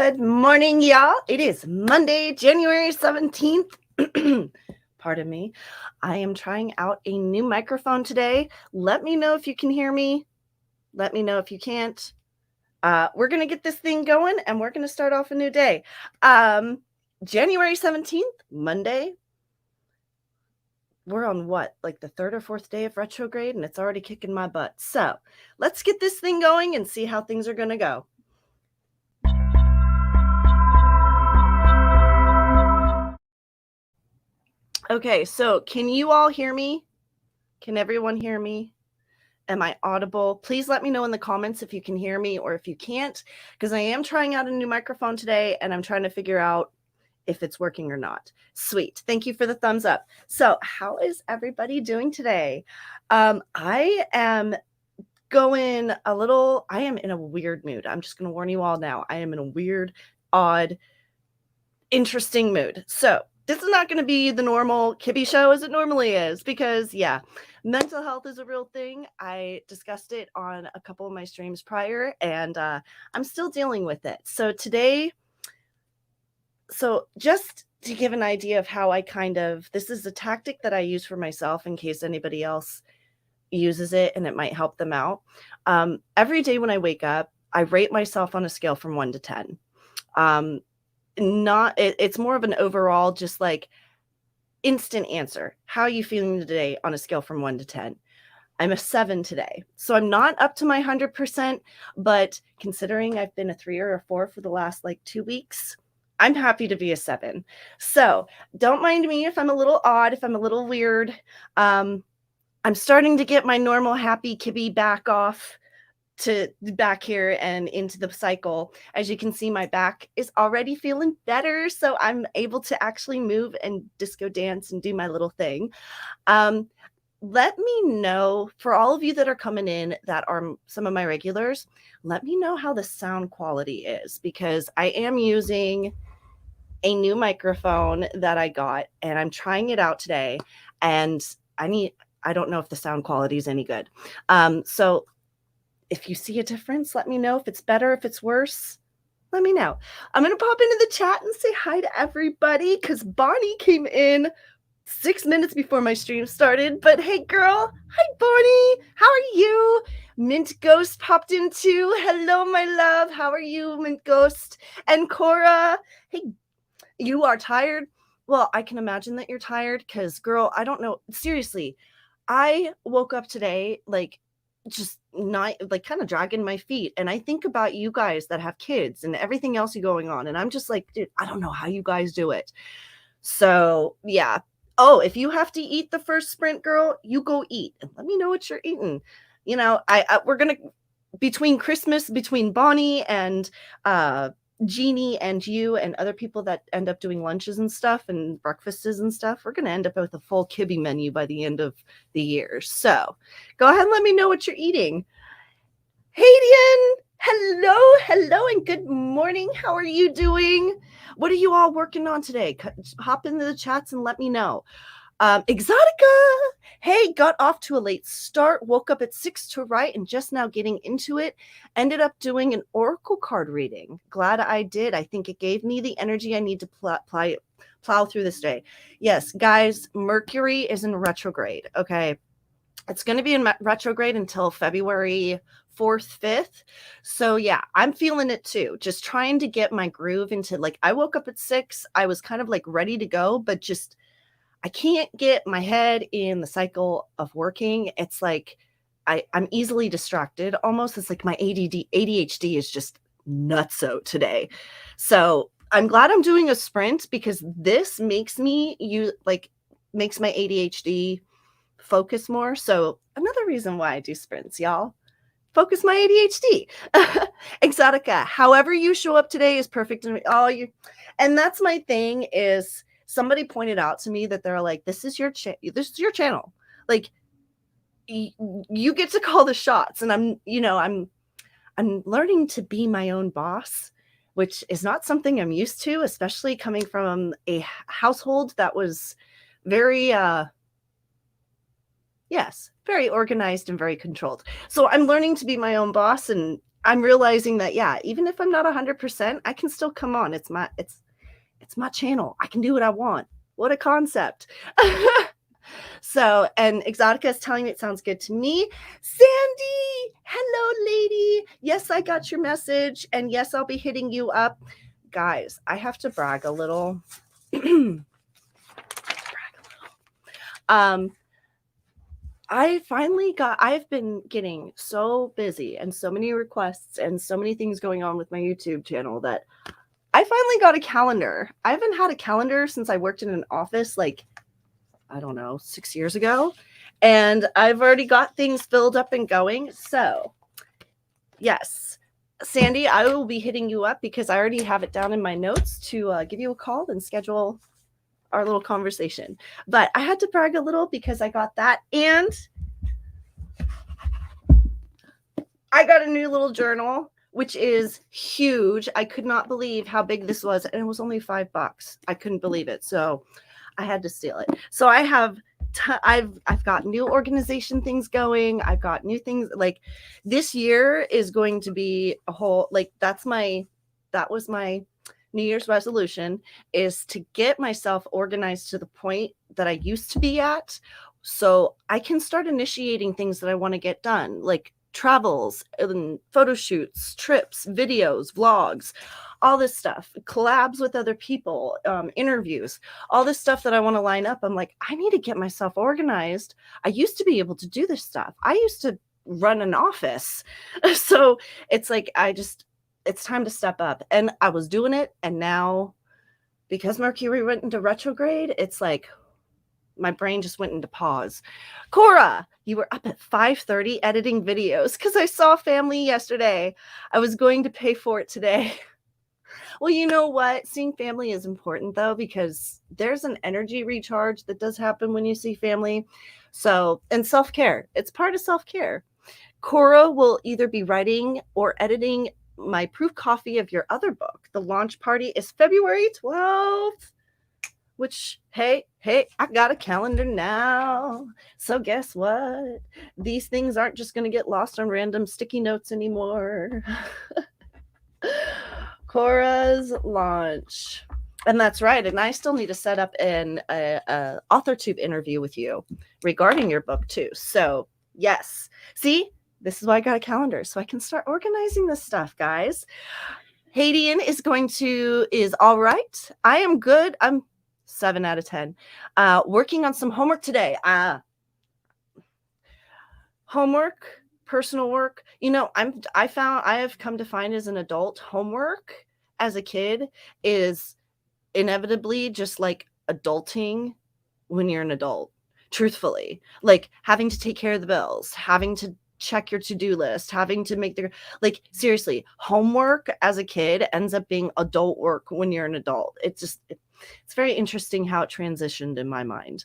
Good morning, y'all. It is Monday, January 17th. Pardon me. I am trying out a new microphone today. Let me know if you can hear me. Let me know if you can't. We're going to get this thing going and we're going to start off a new day. January 17th, Monday. We're on what, like the third or fourth day of retrograde, and it's already kicking my butt. So let's get this thing going and see how things are going to go. Okay, so can you all hear me? Can everyone hear me? Am I audible? Please let me know in the comments if you can hear me or if you can't, because I am trying out a new microphone today and I'm trying to figure out if it's working or not. Sweet. Thank you for the thumbs up. So how is everybody doing today? I am in a weird mood. I'm just going to warn you all now. I am in a weird, odd, interesting mood. So this is not going to be the normal Kibby show as it normally is because, yeah, mental health is a real thing. I discussed it on a couple of my streams prior, and I'm still dealing with it. So today, just to give an idea of how this is a tactic that I use for myself in case anybody else uses it and it might help them out. Every day when I wake up, I rate myself on a scale from 1 to 10. It's more of an overall, just like instant answer. How are you feeling today on a scale from 1 to 10? I'm a 7 today. So I'm not up to my 100%, but considering I've been a 3 or a 4 for the last 2 weeks, I'm happy to be a 7. So don't mind me if I'm a little odd, if I'm a little weird. I'm starting to get my normal happy Kibby back here and into the cycle. As you can see, my back is already feeling better, so I'm able to actually move and disco dance and do my little thing. Let me know, for all of you that are coming in that are some of my regulars, let me know how the sound quality is, because I am using a new microphone that I got and I'm trying it out today, and I don't know if the sound quality is any good. So if you see a difference, let me know. If it's better, if it's worse, let me know. I'm going to pop into the chat and say hi to everybody because Bonnie came in 6 minutes before my stream started. But hey, girl. Hi, Bonnie. How are you? Mint Ghost popped in too. Hello, my love. How are you, Mint Ghost? And Cora. Hey, you are tired? Well, I can imagine that you're tired because, girl, I don't know. Seriously, I woke up today just not kind of dragging my feet, and I think about you guys that have kids and everything else going on, and I'm just like, dude, I don't know how you guys do it. So yeah. Oh, if you have to eat the first sprint, girl, you go eat and let me know what you're eating. We're gonna, between Bonnie and Jeannie and you and other people that end up doing lunches and stuff and breakfasts and stuff, we're going to end up with a full Kibby menu by the end of the year. So go ahead and let me know what you're eating. Haydian, hello, and good morning. How are you doing? What are you all working on today? Hop into the chats and let me know. Exotica, hey, got off to a late start, woke up at 6 to write and just now getting into it. Ended up doing an oracle card reading. Glad I did. I think it gave me the energy I need to plow through this day. Yes, guys, Mercury is in retrograde. Okay, it's going to be in retrograde until February 4th, 5th. So yeah, I'm feeling it too. Just trying to get my groove into, I woke up at 6. I was kind of ready to go, but just I can't get my head in the cycle of working. It's I'm easily distracted. Almost, it's like my ADHD is just nutso today. So I'm glad I'm doing a sprint because this makes me makes my ADHD focus more. So another reason why I do sprints, y'all. Focus my ADHD. Exotica, however you show up today is perfect. And that's my thing is, somebody pointed out to me that they're like, this is your channel. You get to call the shots. And I'm learning to be my own boss, which is not something I'm used to, especially coming from a household that was very, very organized and very controlled. So I'm learning to be my own boss, and I'm realizing that, yeah, even if I'm not 100%, I can still come on. It's my channel. I can do what I want. What a concept. So, and Exotica is telling me it sounds good to me. Sandy, hello, lady. Yes, I got your message. And yes, I'll be hitting you up. Guys, I have to brag a little. I've been getting so busy and so many requests and so many things going on with my YouTube channel that I finally got a calendar. I haven't had a calendar since I worked in an office, like, I don't know, 6 years ago. And I've already got things filled up and going. So, yes, Sandy, I will be hitting you up because I already have it down in my notes to give you a call and schedule our little conversation. But I had to brag a little because I got that. And I got a new little journal, which is huge. I could not believe how big this was. And it was only $5. I couldn't believe it. So I had to steal it. So I have I've got new organization things going. I've got new things. Like, this year is going to be a whole, like, that was my New Year's resolution, is to get myself organized to the point that I used to be at, so I can start initiating things that I want to get done, like travels and photo shoots, trips, videos, vlogs, all this stuff, collabs with other people, interviews, all this stuff that I want to line up. I'm like, I need to get myself organized. I used to be able to do this stuff. I used to run an office. So it's like, it's time to step up. And I was doing it. And now, because Mercury went into retrograde, it's like my brain just went into pause. Cora, you were up at 5:30 editing videos because I saw family yesterday. I was going to pay for it today. Well, you know what? Seeing family is important, though, because there's an energy recharge that does happen when you see family. So, and self-care. It's part of self-care. Cora will either be writing or editing my proof copy of your other book. The launch party is February 12th. Which, hey, I got a calendar now. So guess what? These things aren't just going to get lost on random sticky notes anymore. Cora's launch. And that's right. And I still need to set up an Authortube interview with you regarding your book too. So yes. See, this is why I got a calendar, so I can start organizing this stuff, guys. Hadian is all right. I am good. I'm 7 out of 10. Working on some homework today. Homework, personal work. You know, I have come to find as an adult, homework as a kid is inevitably just like adulting when you're an adult. Truthfully, like having to take care of the bills, having to check your to-do list, having to make like, seriously, homework as a kid ends up being adult work when you're an adult. It's very interesting how it transitioned in my mind.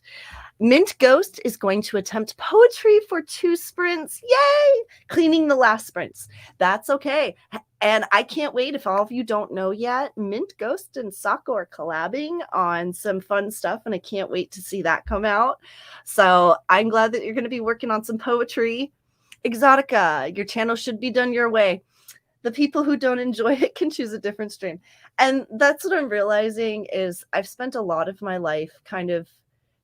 Mint Ghost is going to attempt poetry for 2 sprints. Yay! Cleaning the last sprints. That's okay. And I can't wait. If all of you don't know yet, Mint Ghost and Sako are collabing on some fun stuff, and I can't wait to see that come out. So I'm glad that you're going to be working on some poetry. Exotica, your channel should be done your way. The people who don't enjoy it can choose a different stream. And that's what I'm realizing is I've spent a lot of my life kind of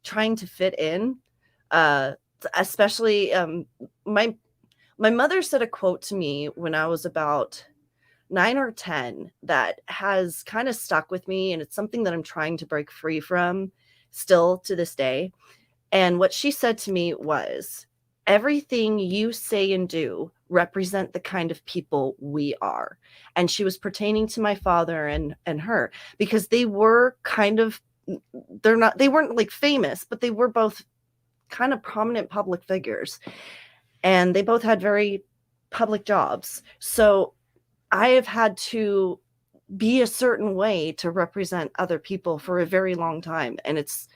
trying to fit in, especially my mother said a quote to me when I was about 9 or 10 that has kind of stuck with me, and it's something that I'm trying to break free from still to this day. And what she said to me was, everything you say and do represent the kind of people we are. And she was pertaining to my father and her, because they were kind of, they weren't like famous, but they were both kind of prominent public figures. And they both had very public jobs. So I have had to be a certain way to represent other people for a very long time. And it's,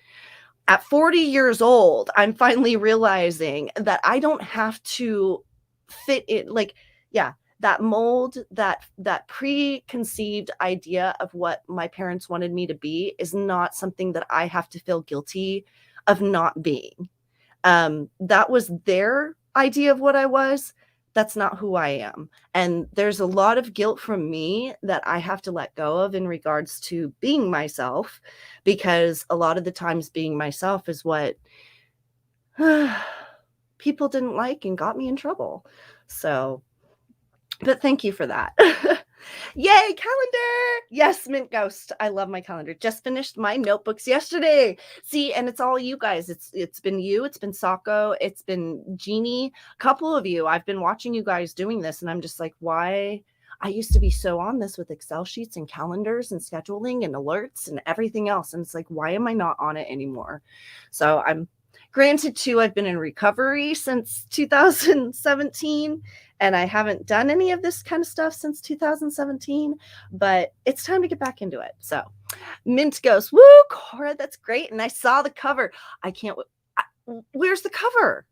at 40 years old, I'm finally realizing that I don't have to fit in, like, yeah, that mold, that preconceived idea of what my parents wanted me to be is not something that I have to feel guilty of not being. That was their idea of what I was, That's not who I am. And there's a lot of guilt from me that I have to let go of in regards to being myself, because a lot of the times being myself is what people didn't like and got me in trouble. So, but thank you for that. Yay, calendar! Yes, Mint Ghost. I love my calendar. Just finished my notebooks yesterday. See, and it's all you guys. It's been you, it's been Sako, it's been Jeannie, a couple of you. I've been watching you guys doing this, and I'm just like, why? I used to be so on this with Excel sheets and calendars and scheduling and alerts and everything else. And it's like, why am I not on it anymore? So I'm granted too, I've been in recovery since 2017. And I haven't done any of this kind of stuff since 2017, but it's time to get back into it. So, Mint Ghost, woo, Cora, that's great. And I saw the cover. I can't, where's the cover?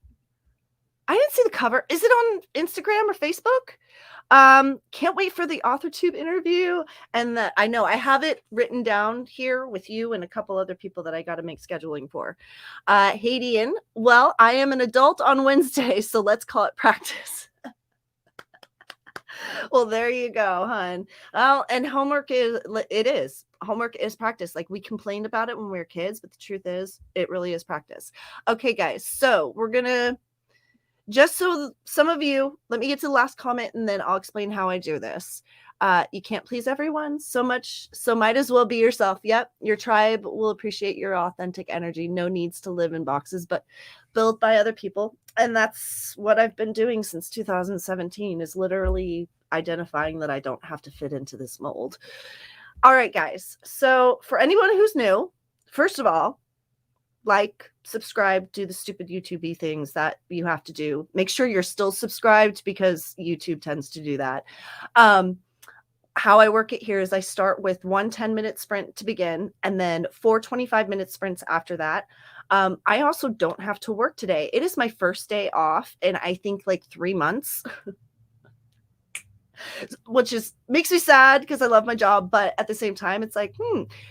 I didn't see the cover. Is it on Instagram or Facebook? Can't wait for the Authortube interview. And I know I have it written down here with you and a couple other people that I got to make scheduling for. Hadian, well, I am an adult on Wednesday, so let's call it practice. Well, there you go, hon. Well, and homework is homework is practice. Like, we complained about it when we were kids, but the truth is it really is practice. Okay, guys, so we're gonna, just so some of you, let me get to the last comment and then I'll explain how I do this. You can't please everyone so much, so might as well be yourself. Yep, your tribe will appreciate your authentic energy. No needs to live in boxes, but built by other people. And that's what I've been doing since 2017, is literally identifying that I don't have to fit into this mold. All right, guys. So for anyone who's new, first of all, like, subscribe, do the stupid YouTube things that you have to do. Make sure you're still subscribed because YouTube tends to do that. How I work it here is I start with 1 10-minute sprint to begin and then 4 25-minute sprints after that. I also don't have to work today. It is my first day off in I think like 3 months. Which is makes me sad because I love my job, but at the same time it's like,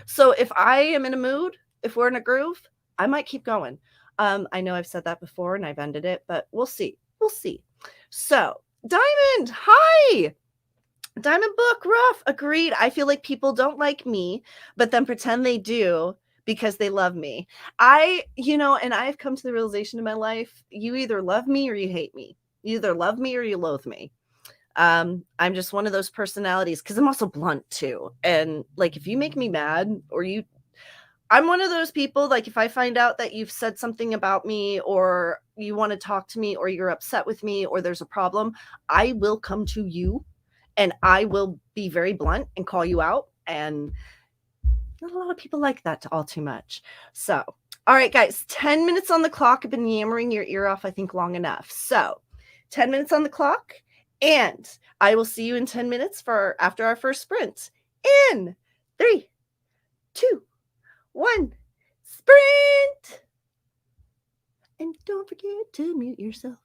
so if I am in a mood, if we're in a groove, I might keep going. I know I've said that before and I've ended it, but we'll see. We'll see. So, Diamond, hi. Diamond Book, rough. Agreed. I feel like people don't like me, but then pretend they do because they love me. And I've come to the realization in my life, you either love me or you hate me. You either love me or you loathe me. I'm just one of those personalities because I'm also blunt too. And like, if you make me mad or I'm one of those people, like, if I find out that you've said something about me or you want to talk to me or you're upset with me or there's a problem, I will come to you and I will be very blunt and call you out. And not a lot of people like that all too much. So, all right, guys, 10 minutes on the clock. I've been yammering your ear off, I think, long enough. So 10 minutes on the clock. And I will see you in 10 minutes for after our first sprint. In 3, 2, 1, sprint! And don't forget to mute yourself.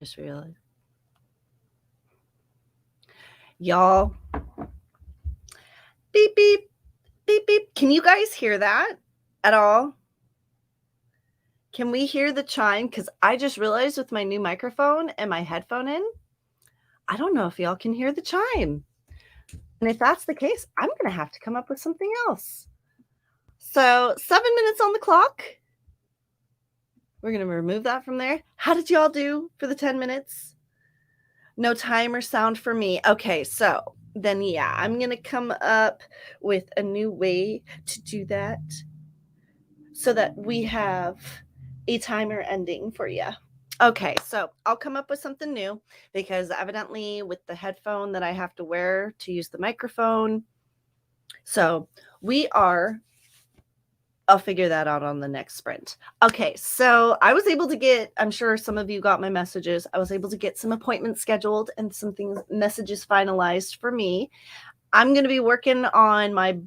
Just realized. Y'all. Beep, beep, beep, beep. Can you guys hear that at all? Can we hear the chime? Because I just realized with my new microphone and my headphone in, I don't know if y'all can hear the chime. And if that's the case, I'm going to have to come up with something else. So 7 minutes on the clock. We're going to remove that from there. How did y'all do for the 10 minutes? No time or sound for me. Okay, so then, yeah, I'm going to come up with a new way to do that so that we have a timer ending for you. Okay, so I'll come up with something new because evidently with the headphone that I have to wear to use the microphone. So I'll figure that out on the next sprint. Okay, so I was able to get, I'm sure some of you got my messages. I was able to get some appointments scheduled and some messages finalized for me. I'm going to be working on my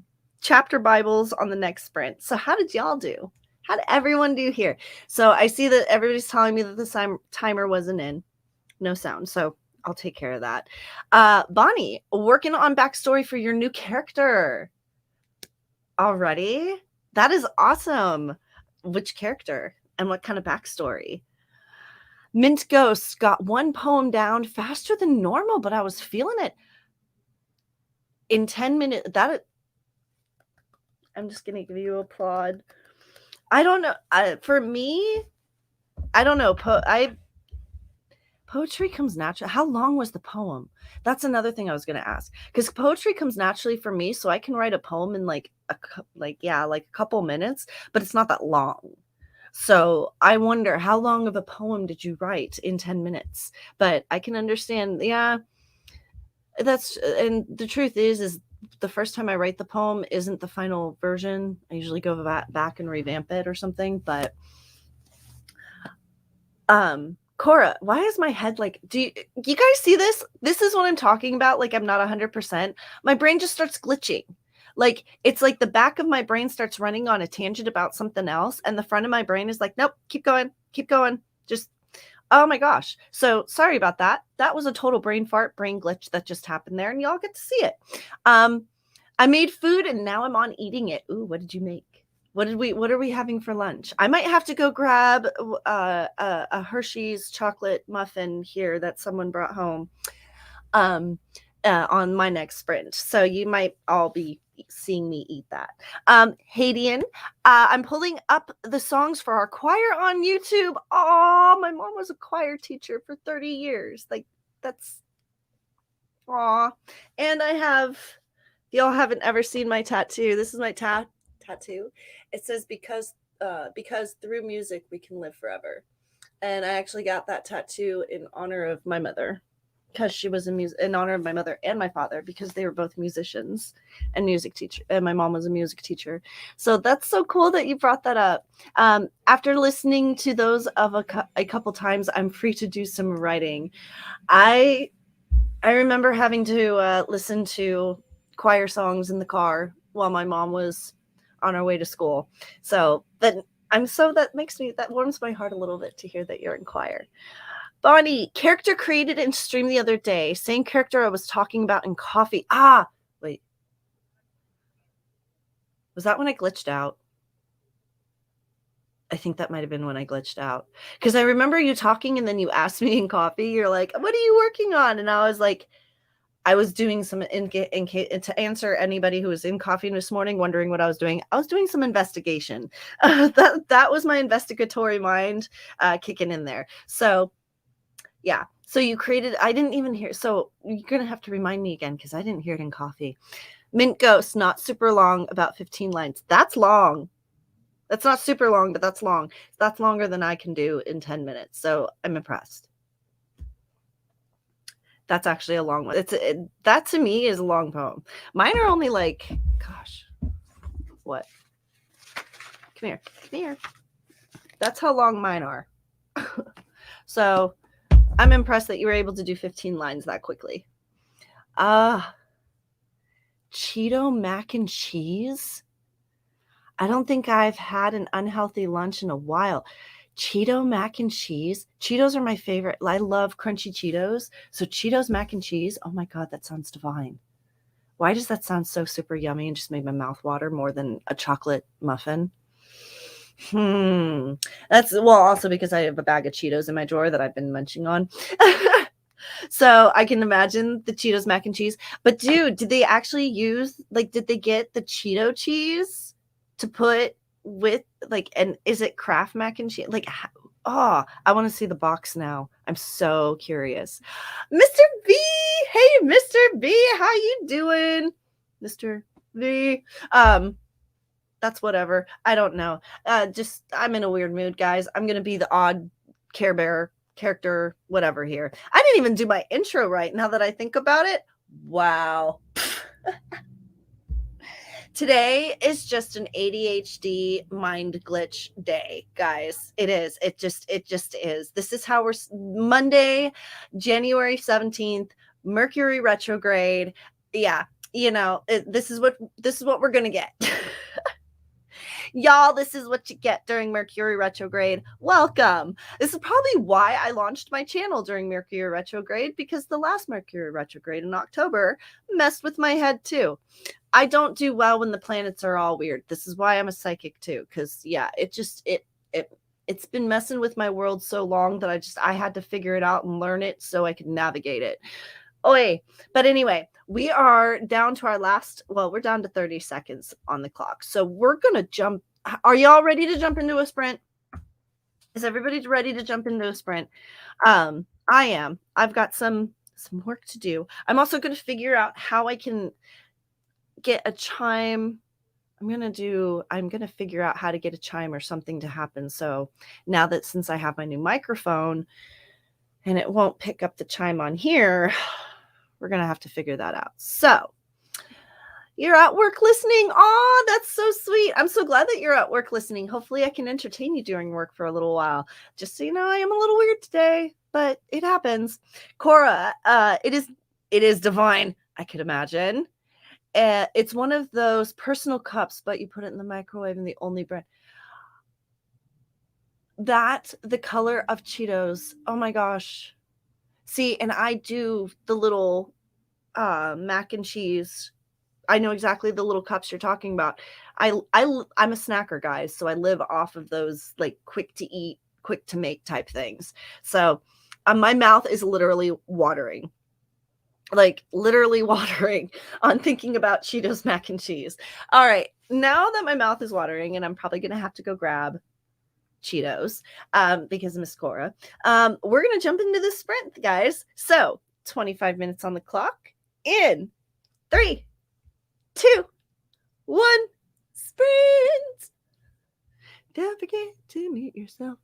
chapter Bibles on the next sprint. So how did y'all do? How did everyone do here? So I see that everybody's telling me that the timer wasn't in. No sound. So I'll take care of that. Bonnie, working on backstory for your new character. Already? That is awesome. Which character and what kind of backstory? Mint Ghost got one poem down faster than normal, but I was feeling it. In 10 minutes, I'm just going to give you a applaud. I don't know. For me, I don't know. Poetry comes natural. How long was the poem? That's another thing I was going to ask. Because poetry comes naturally for me, so I can write a poem in like a couple minutes, but it's not that long. So I wonder, how long of a poem did you write in 10 minutes? But I can understand, yeah, and the truth is the first time I write the poem isn't the final version. I usually go back and revamp it or something, but Cora, why is my head like, do you guys see this? This is what I'm talking about. Like, I'm not 100%. My brain just starts glitching. Like, it's like the back of my brain starts running on a tangent about something else. And the front of my brain is like, nope, keep going. Just, oh my gosh. So sorry about that. That was a total brain glitch that just happened there. And y'all get to see it. I made food and now I'm on eating it. Ooh, what did you make? What are we having for lunch? I might have to go grab a Hershey's chocolate muffin here that someone brought home on my next sprint. So you might all be seeing me eat that. Hadian, I'm pulling up the songs for our choir on YouTube. Oh, my mom was a choir teacher for 30 years. Like, that's, aw. And I have, y'all haven't ever seen my tattoo. This is my tattoo. It says because through music we can live forever. And I actually got that tattoo in honor of my mother, because she was in honor of my mother and my father, because they were both musicians and music teacher, and my mom was a music teacher. So that's so cool that you brought that up. After listening to those of a couple times, I'm free to do some writing. I remember having to listen to choir songs in the car while my mom was on our way to school. So that warms my heart a little bit to hear that you're in choir. Bonnie, character created in stream the other day. Same character I was talking about in coffee. Wait. Was that when I glitched out? I think that might have been when I glitched out. Because I remember you talking and then you asked me in coffee, you're like, what are you working on? And I was like, I was doing some to answer anybody who was in coffee this morning wondering what I was doing. I was doing some investigation. That was my investigatory mind kicking in there. So yeah. So you created, I didn't even hear. So you're going to have to remind me again, because I didn't hear it in coffee. Mint Ghost, not super long, about 15 lines. That's long. That's not super long, but that's long. That's longer than I can do in 10 minutes. So I'm impressed. That's actually a long one. That to me is a long poem. Mine are only like, gosh, what? Come here. That's how long mine are. So I'm impressed that you were able to do 15 lines that quickly. Cheeto mac and cheese? I don't think I've had an unhealthy lunch in a while. Cheeto mac and cheese. Cheetos are my favorite. I love crunchy Cheetos. So Cheetos mac and cheese. Oh my God, that sounds divine. Why does that sound so super yummy and just made my mouth water more than a chocolate muffin? That's well, also because I have a bag of Cheetos in my drawer that I've been munching on. So I can imagine the Cheetos mac and cheese. But dude, did they actually use did they get the Cheeto cheese to put with and is it Kraft mac and cheese? Oh, I want to see the box now. I'm so curious. Mr. B, hey Mr. B, how you doing? Mr. B. That's whatever. I don't know. Just I'm in a weird mood, guys. I'm gonna be the odd Care Bear character, whatever here. I didn't even do my intro right now that I think about it. Wow. Today is just an ADHD mind glitch day, guys. It is. It just is. This is how we're Monday, January 17th, Mercury retrograde. Yeah, this is what we're going to get. Y'all, this is what you get during Mercury retrograde. Welcome. This is probably why I launched my channel during Mercury retrograde, because the last Mercury retrograde in October messed with my head too. I don't do well when the planets are all weird. This is why I'm a psychic too, because yeah, it's been messing with my world so long that I had to figure it out and learn it so I could navigate it. Oy. But anyway, we are down to our last, we're down to 30 seconds on the clock. So we're going to jump. Are y'all ready to jump into a sprint? Is everybody ready to jump into a sprint? I am. I've got some work to do. I'm also going to figure out how I can get a chime. I'm going to figure out how to get a chime or something to happen. So now that since I have my new microphone and it won't pick up the chime on here, we're going to have to figure that out. So you're at work listening. Oh, that's so sweet. I'm so glad that you're at work listening. Hopefully I can entertain you during work for a little while. Just so you know, I am a little weird today, but it happens. Cora, it is divine, I could imagine. It's one of those personal cups, but you put it in the microwave and the only brand. The color of Cheetos. Oh my gosh. See, and I do the little mac and cheese. I know exactly the little cups you're talking about. I'm a snacker, guys, so I live off of those quick to eat, quick to make type things. So my mouth is literally watering. Literally watering on thinking about Cheetos mac and cheese. All right, now that my mouth is watering, and I'm probably gonna have to go grab Cheetos because of Miss Cora, we're gonna jump into the sprint, guys. So 25 minutes on the clock. In 3, 2, 1, sprint. Don't forget to mute yourself.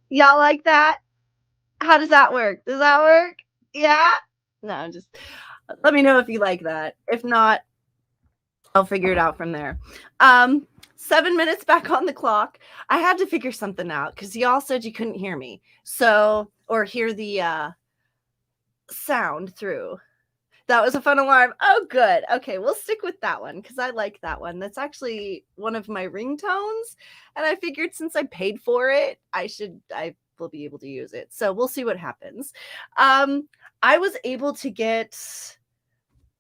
Y'all like that? How does that work? Does that work? Yeah? No, just let me know if you like that. If not, I'll figure it out from there. 7 minutes back on the clock. I had to figure something out because y'all said you couldn't hear me. So, or hear the sound through. That was a fun alarm. Oh, good. Okay, we'll stick with that one because I like that one. That's actually one of my ringtones. And I figured since I paid for it, I will be able to use it. So we'll see what happens. I was able to get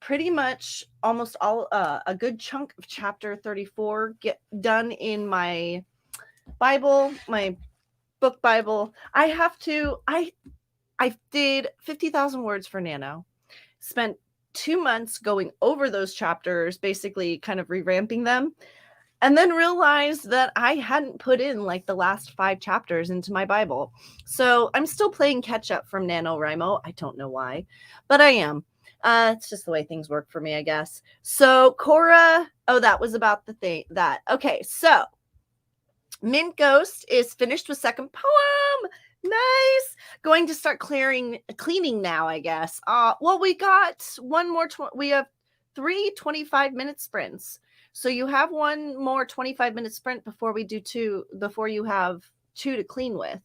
pretty much almost all a good chunk of chapter 34 get done in my Bible, my book Bible. I did 50,000 words for Nano. Spent 2 months going over those chapters, basically kind of revamping them, and then realized that I hadn't put in like the last 5 chapters into my Bible. So I'm still playing catch up from NaNoWriMo. I don't know why, but I am. It's just the way things work for me, I guess. So Cora, that was about the thing that, okay, so Mint Ghost is finished with second poem. Nice. Going to start cleaning now, I guess. Well, we got one more. We have 3 25-minute sprints. So you have one more 25-minute sprint before we do 2. Before you have 2 to clean with.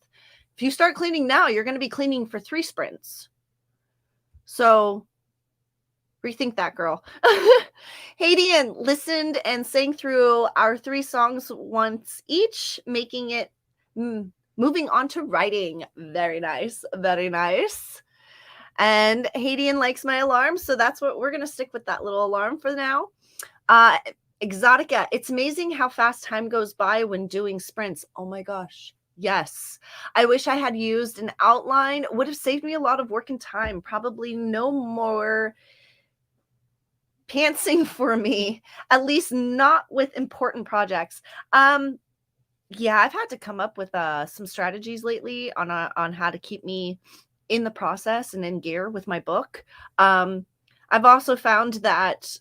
If you start cleaning now, you're going to be cleaning for 3 sprints. So rethink that, girl. Hadian listened and sang through our 3 songs once each, making it. Moving on to writing. Very nice. Very nice. And Hadian likes my alarm, so that's what we're going to stick with, that little alarm for now. Exotica. It's amazing how fast time goes by when doing sprints. Oh my gosh. Yes. I wish I had used an outline. Would have saved me a lot of work and time. Probably no more pantsing for me, at least not with important projects. Yeah, I've had to come up with some strategies lately on how to keep me in the process and in gear with my book. I've also found that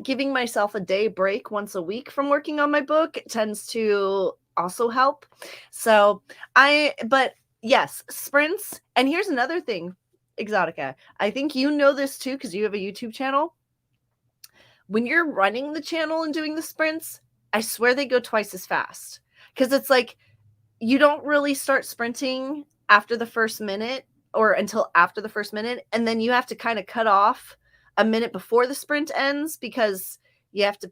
giving myself a day break once a week from working on my book tends to also help. So but yes, sprints. And here's another thing, Exotica. I think you know this too because you have a YouTube channel. When you're running the channel and doing the sprints, I swear they go twice as fast. Because it's like you don't really start sprinting after the first minute or until after the first minute. And then you have to kind of cut off a minute before the sprint ends because you have to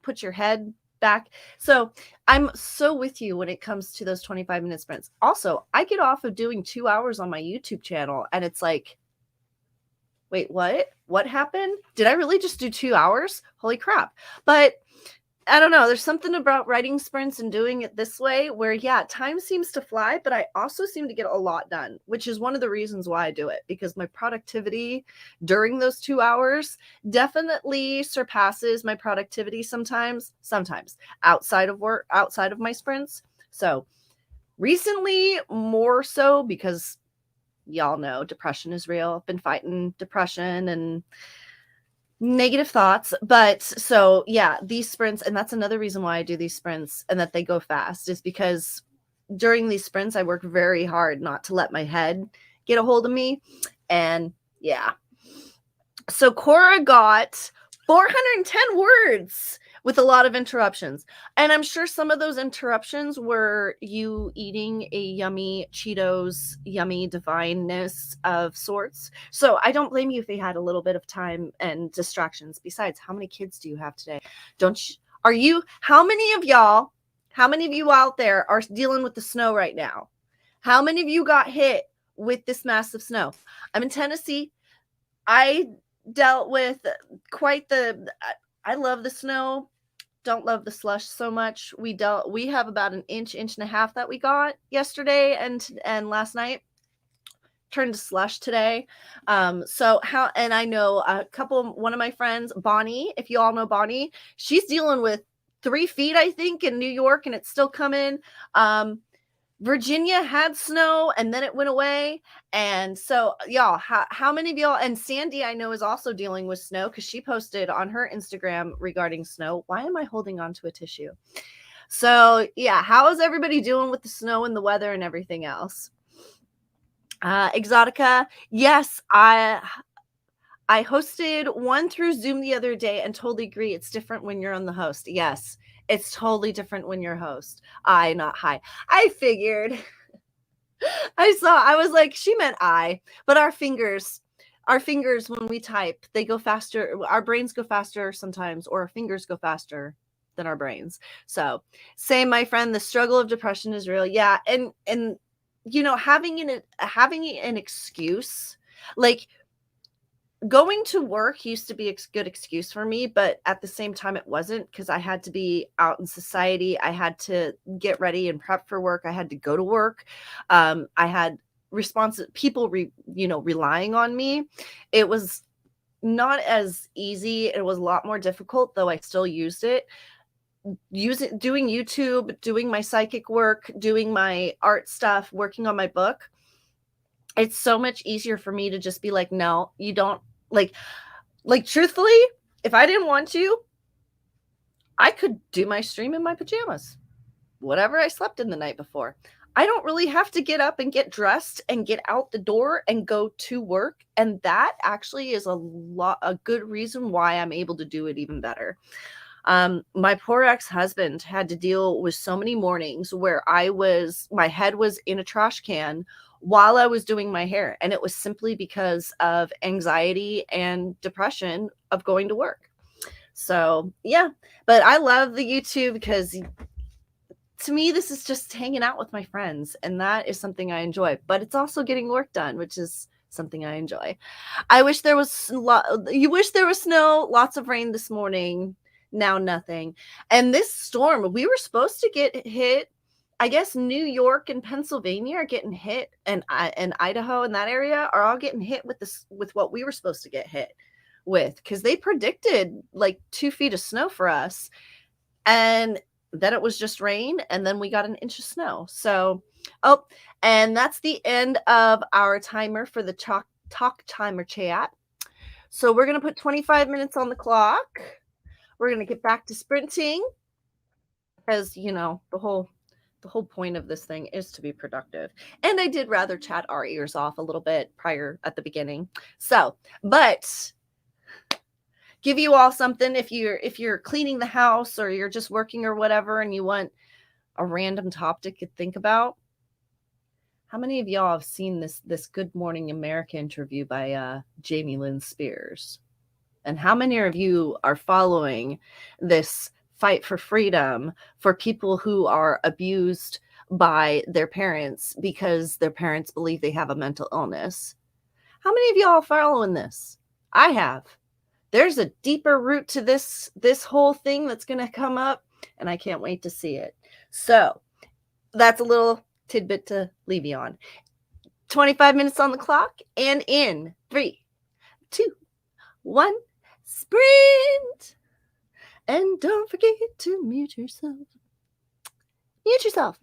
put your head back. So I'm so with you when it comes to those 25-minute sprints. Also, I get off of doing 2 hours on my YouTube channel and it's like, wait, what? What happened? Did I really just do 2 hours? Holy crap. But I don't know. There's something about writing sprints and doing it this way where, yeah, time seems to fly, but I also seem to get a lot done, which is one of the reasons why I do it, because my productivity during those 2 hours definitely surpasses my productivity sometimes outside of work, outside of my sprints. So recently, more so because y'all know depression is real. I've been fighting depression and negative thoughts. But so yeah, these sprints, and that's another reason why I do these sprints and that they go fast, is because during these sprints I work very hard not to let my head get a hold of me. And yeah, so Cora got 410 words with a lot of interruptions, and I'm sure some of those interruptions were you eating a yummy Cheetos, yummy divineness of sorts. So I don't blame you if you had a little bit of time and distractions. Besides, how many kids do you have today? How many of you out there are dealing with the snow right now? How many of you got hit with this massive snow? I'm in Tennessee. I dealt with I love the snow. Don't love the slush so much. We have about an inch and a half that we got yesterday and last night. Turned to slush today. And I know one of my friends, Bonnie, if you all know Bonnie, she's dealing with 3 feet, I think, in New York, and it's still coming. Virginia had snow and then it went away. And so, y'all, how many of y'all, and Sandy, I know, is also dealing with snow because she posted on her Instagram regarding snow. Why am I holding on to a tissue? So, yeah, how is everybody doing with the snow and the weather and everything else? Exotica, yes, I hosted one through Zoom the other day and totally agree. It's different when you're on the host. Yes, it's totally different when you're host. Not hi. I figured. I was like, she meant I, but our fingers when we type, they go faster. Our brains go faster sometimes, or our fingers go faster than our brains. So, same, my friend, the struggle of depression is real. Yeah, and you know, having an excuse, like going to work used to be a good excuse for me, but at the same time it wasn't, because I had to be out in society. I had to get ready and prep for work. I had to go to work. I had people relying on me. It was not as easy. It was a lot more difficult, though I still used it. Doing YouTube, doing my psychic work, doing my art stuff, working on my book. It's so much easier for me to just be like, no, you don't, like truthfully, if I didn't want to, I could do my stream in my pajamas, whatever I slept in the night before. I don't really have to get up and get dressed and get out the door and go to work. And that actually is a good reason why I'm able to do it even better. My poor ex-husband had to deal with so many mornings where my head was in a trash can while I was doing my hair. And it was simply because of anxiety and depression of going to work. So yeah, but I love the YouTube because to me, this is just hanging out with my friends, and that is something I enjoy. But it's also getting work done, which is something I enjoy. I wish there was you wish there was snow, lots of rain this morning. Now nothing. And this storm, we were supposed to get hit. I guess New York and Pennsylvania are getting hit, and Idaho and that area are all getting hit with what we were supposed to get hit with, because they predicted like 2 feet of snow for us. And then it was just rain, and then we got an inch of snow. So, and that's the end of our timer for the talk timer chat. So we're going to put 25 minutes on the clock. We're going to get back to sprinting, because, the whole point of this thing is to be productive. And I did rather chat our ears off a little bit prior at the beginning. So, but give you all something if you're cleaning the house or you're just working or whatever, and you want a random topic to think about. How many of y'all have seen this Good Morning America interview by Jamie Lynn Spears? And how many of you are following this fight for freedom for people who are abused by their parents because their parents believe they have a mental illness? How many of y'all are following this? I have. There's a deeper root to this whole thing that's going to come up, and I can't wait to see it. So that's a little tidbit to leave you on. 25 minutes on the clock, and in 3, 2, 1, sprint. And don't forget to mute yourself. Mute yourself.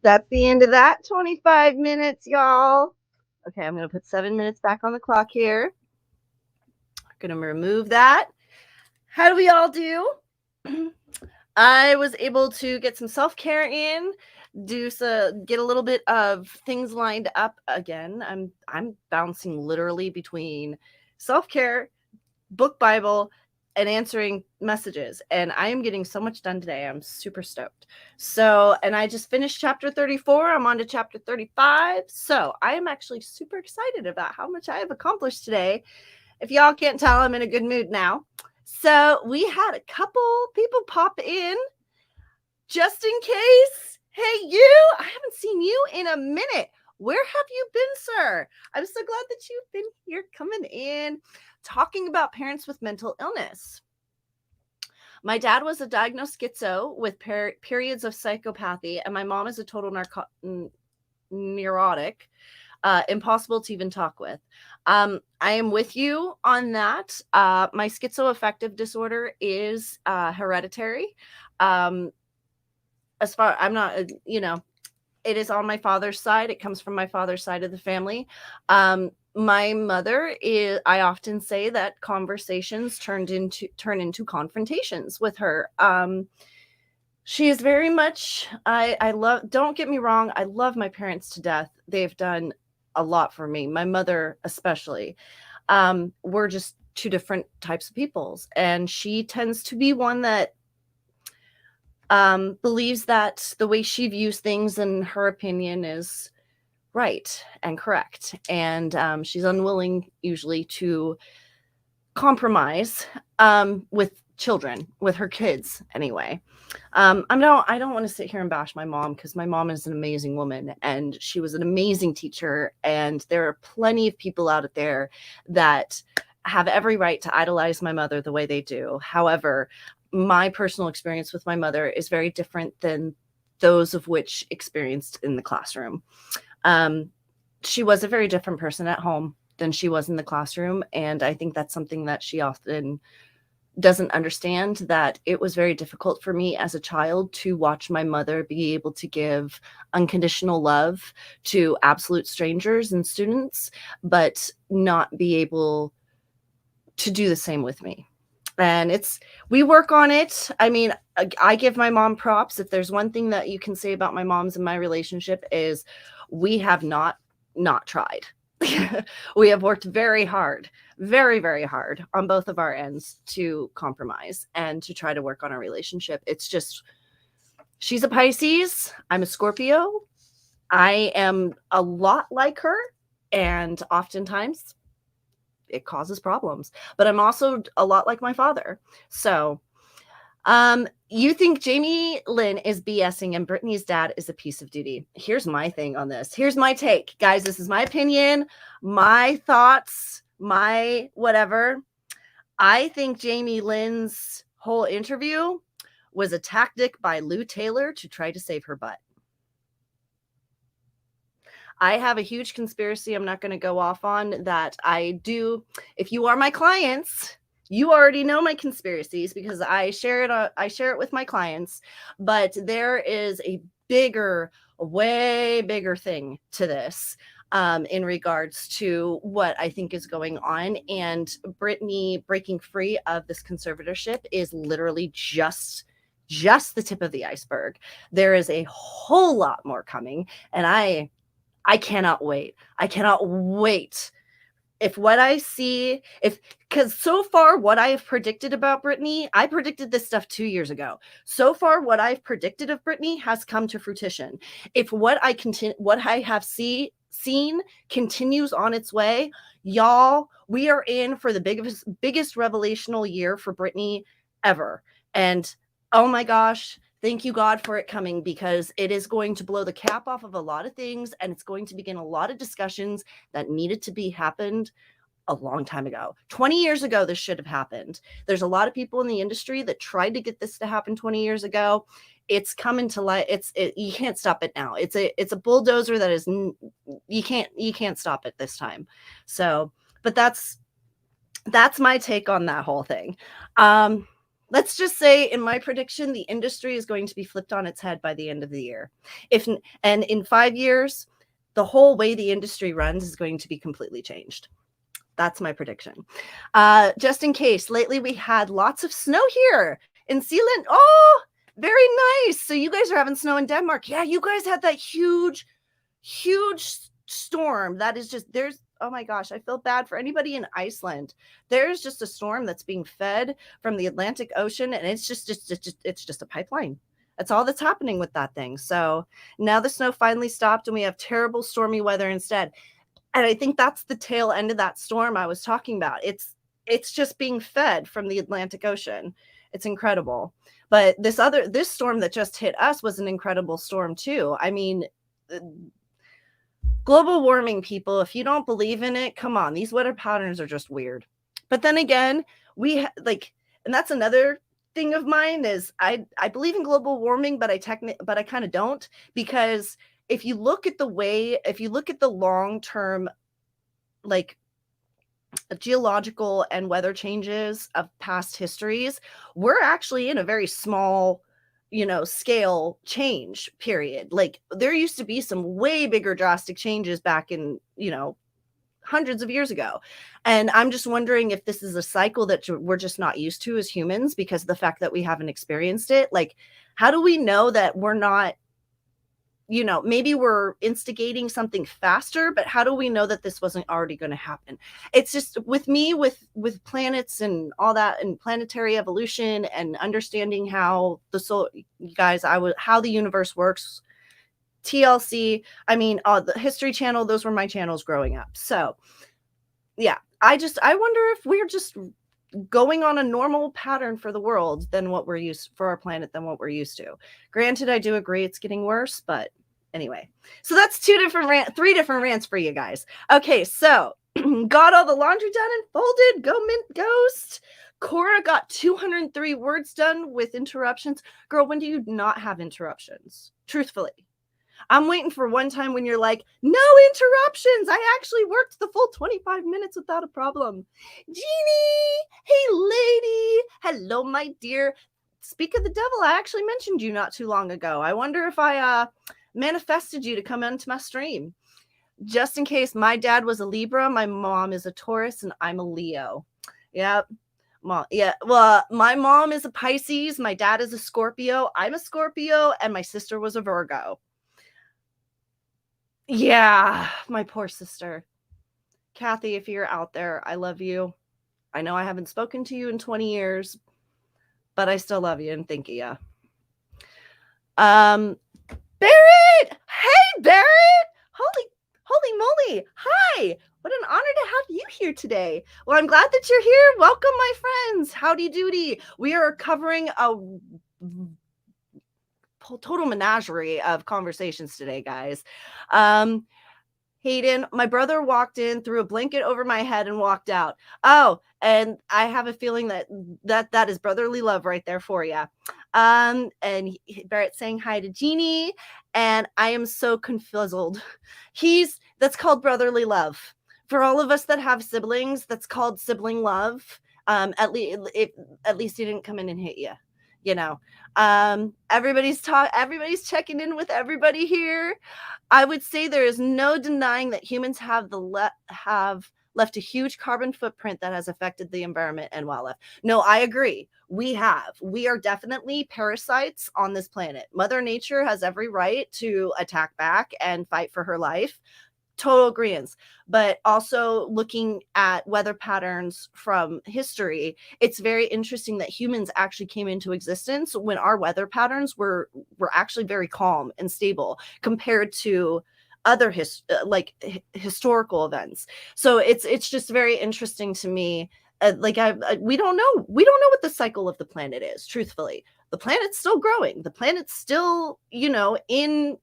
that's the end of that 25 minutes, y'all. Okay, I'm going to put 7 minutes back on the clock here. Going to remove that. How do we all do? I was able to get some self-care in, get a little bit of things lined up again. I'm bouncing literally between self-care, book Bible, and answering messages, and I am getting so much done today. I'm super stoked. So, and I just finished chapter 34. I'm on to chapter 35. So I am actually super excited about how much I have accomplished today. If y'all can't tell, I'm in a good mood now. So we had a couple people pop in just in case. Hey, you, I haven't seen you in a minute. Where have you been, sir? I'm so glad that you've been here coming in, talking about parents with mental illness. My dad was a diagnosed schizo with periods of psychopathy, and my mom is a total neurotic. Impossible to even talk with. I am with you on that. My schizoaffective disorder is hereditary. As far, I'm not, it is on my father's side. It comes from my father's side of the family. My mother is, I often say that conversations turn into confrontations with her. She is very much, I love, don't get me wrong, I love my parents to death. They've done a lot for me, my mother especially. We're just two different types of peoples, and she tends to be one that believes that the way she views things and her opinion is right and correct, and she's unwilling usually to compromise with children, with her kids anyway. I don't want to sit here and bash my mom, because my mom is an amazing woman and she was an amazing teacher, and there are plenty of people out there that have every right to idolize my mother the way they do. However, my personal experience with my mother is very different than those of which experienced in the classroom. She was a very different person at home than she was in the classroom, and I think that's something that she often doesn't understand, that it was very difficult for me as a child to watch my mother be able to give unconditional love to absolute strangers and students, but not be able to do the same with me. And we work on it. I mean, I give my mom props. If there's one thing that you can say about my mom's and my relationship, is we have not tried. We have worked very hard, very, very hard on both of our ends to compromise and to try to work on our relationship. It's just, she's a Pisces, I'm a Scorpio. I am a lot like her, and oftentimes it causes problems, but I'm also a lot like my father. So you think Jamie Lynn is BSing and Brittany's dad is a piece of duty. Here's my thing on this. Here's my take. Guys, this is my opinion, my thoughts, my whatever. I think Jamie Lynn's whole interview was a tactic by Lou Taylor to try to save her butt. I have a huge conspiracy I'm not going to go off on that I do. If you are my clients, you already know my conspiracies, because I share it with my clients. But there is a way bigger thing to this in regards to what I think is going on. And Brittany breaking free of this conservatorship is literally just the tip of the iceberg. There is a whole lot more coming, and I cannot wait. I cannot wait. If what I see, because so far what I have predicted about Brittany, I predicted this stuff 2 years ago. So far, what I've predicted of Brittany has come to fruition. If what I have seen continues on its way, y'all, we are in for the biggest revelational year for Brittany ever. And oh my gosh, thank you, God, for it coming, because it is going to blow the cap off of a lot of things, and it's going to begin a lot of discussions that needed to be happened a long time ago. 20 years ago, this should have happened. There's a lot of people in the industry that tried to get this to happen 20 years ago. It's coming to light. You can't stop it now. It's a bulldozer that is, you can't stop it this time. So, but that's my take on that whole thing. let's just say, in my prediction, the industry is going to be flipped on its head by the end of the year. And in 5 years, the whole way the industry runs is going to be completely changed. That's my prediction. Just in case, lately we had lots of snow here in Sealand. Oh, very nice. So you guys are having snow in Denmark. Yeah, you guys had that huge storm. That is just, oh my gosh, I feel bad for anybody in Iceland. There's just a storm that's being fed from the Atlantic Ocean, and it's just a pipeline. That's all that's happening with that thing. So now the snow finally stopped and we have terrible stormy weather instead. And I think that's the tail end of that storm I was talking about. It's just being fed from the Atlantic Ocean. It's incredible. But this storm that just hit us was an incredible storm too. I mean, global warming, people, if you don't believe in it, come on, these weather patterns are just weird. But then again, and that's another thing of mine is I believe in global warming, but I kind of don't, because if you look at the long-term, like, geological and weather changes of past histories, we're actually in a very small, scale change period. Like, there used to be some way bigger drastic changes back in, hundreds of years ago. And I'm just wondering if this is a cycle that we're just not used to as humans because of the fact that we haven't experienced it. Like, how do we know that we're not, maybe we're instigating something faster, but how do we know that this wasn't already going to happen? It's just with me, with planets and all that, and planetary evolution and understanding how how the universe works. TLC, I mean, the History Channel, those were my channels growing up. So yeah, I wonder if we're just going on a normal pattern for the world for our planet than what we're used to. Granted, I do agree it's getting worse, but anyway. So that's three different rants for you guys. Okay, so got all the laundry done and folded. Go Mint Ghost. Cora got 203 words done with interruptions. Girl, when do you not have interruptions? Truthfully. I'm waiting for one time when you're like, no interruptions. I actually worked the full 25 minutes without a problem. Jeannie, hey lady. Hello, my dear. Speak of the devil, I actually mentioned you not too long ago. I wonder if I manifested you to come into my stream. Just in case, my dad was a Libra, my mom is a Taurus, and I'm a Leo. Yep. Well, my mom is a Pisces, my dad is a Scorpio, I'm a Scorpio, and my sister was a Virgo. Yeah, my poor sister. Kathy, if you're out there, I love you. I know I haven't spoken to you in 20 years, but I still love you and think of you. Barrett! Hey, Barrett! Holy moly! Hi! What an honor to have you here today. Well, I'm glad that you're here. Welcome, my friends. Howdy doody. We are covering a total menagerie of conversations today, guys. Hayden, my brother walked in, threw a blanket over my head, and walked out. Oh, and I have a feeling that is brotherly love right there for you. And Barrett saying hi to Jeannie, and I am so confuzzled. That's called brotherly love. For all of us that have siblings, that's called sibling love. At least he didn't come in and hit you. Everybody's checking in with everybody here. I would say there is no denying that humans have left a huge carbon footprint that has affected the environment and wildlife. No, I agree. We are definitely parasites on this planet. Mother Nature has every right to attack back and fight for her life. Total agreement. But also looking at weather patterns from history, it's very interesting that humans actually came into existence when our weather patterns were actually very calm and stable compared to other historical events. So it's just very interesting to me. We don't know what the cycle of the planet is. Truthfully, the planet's still growing. The planet's still in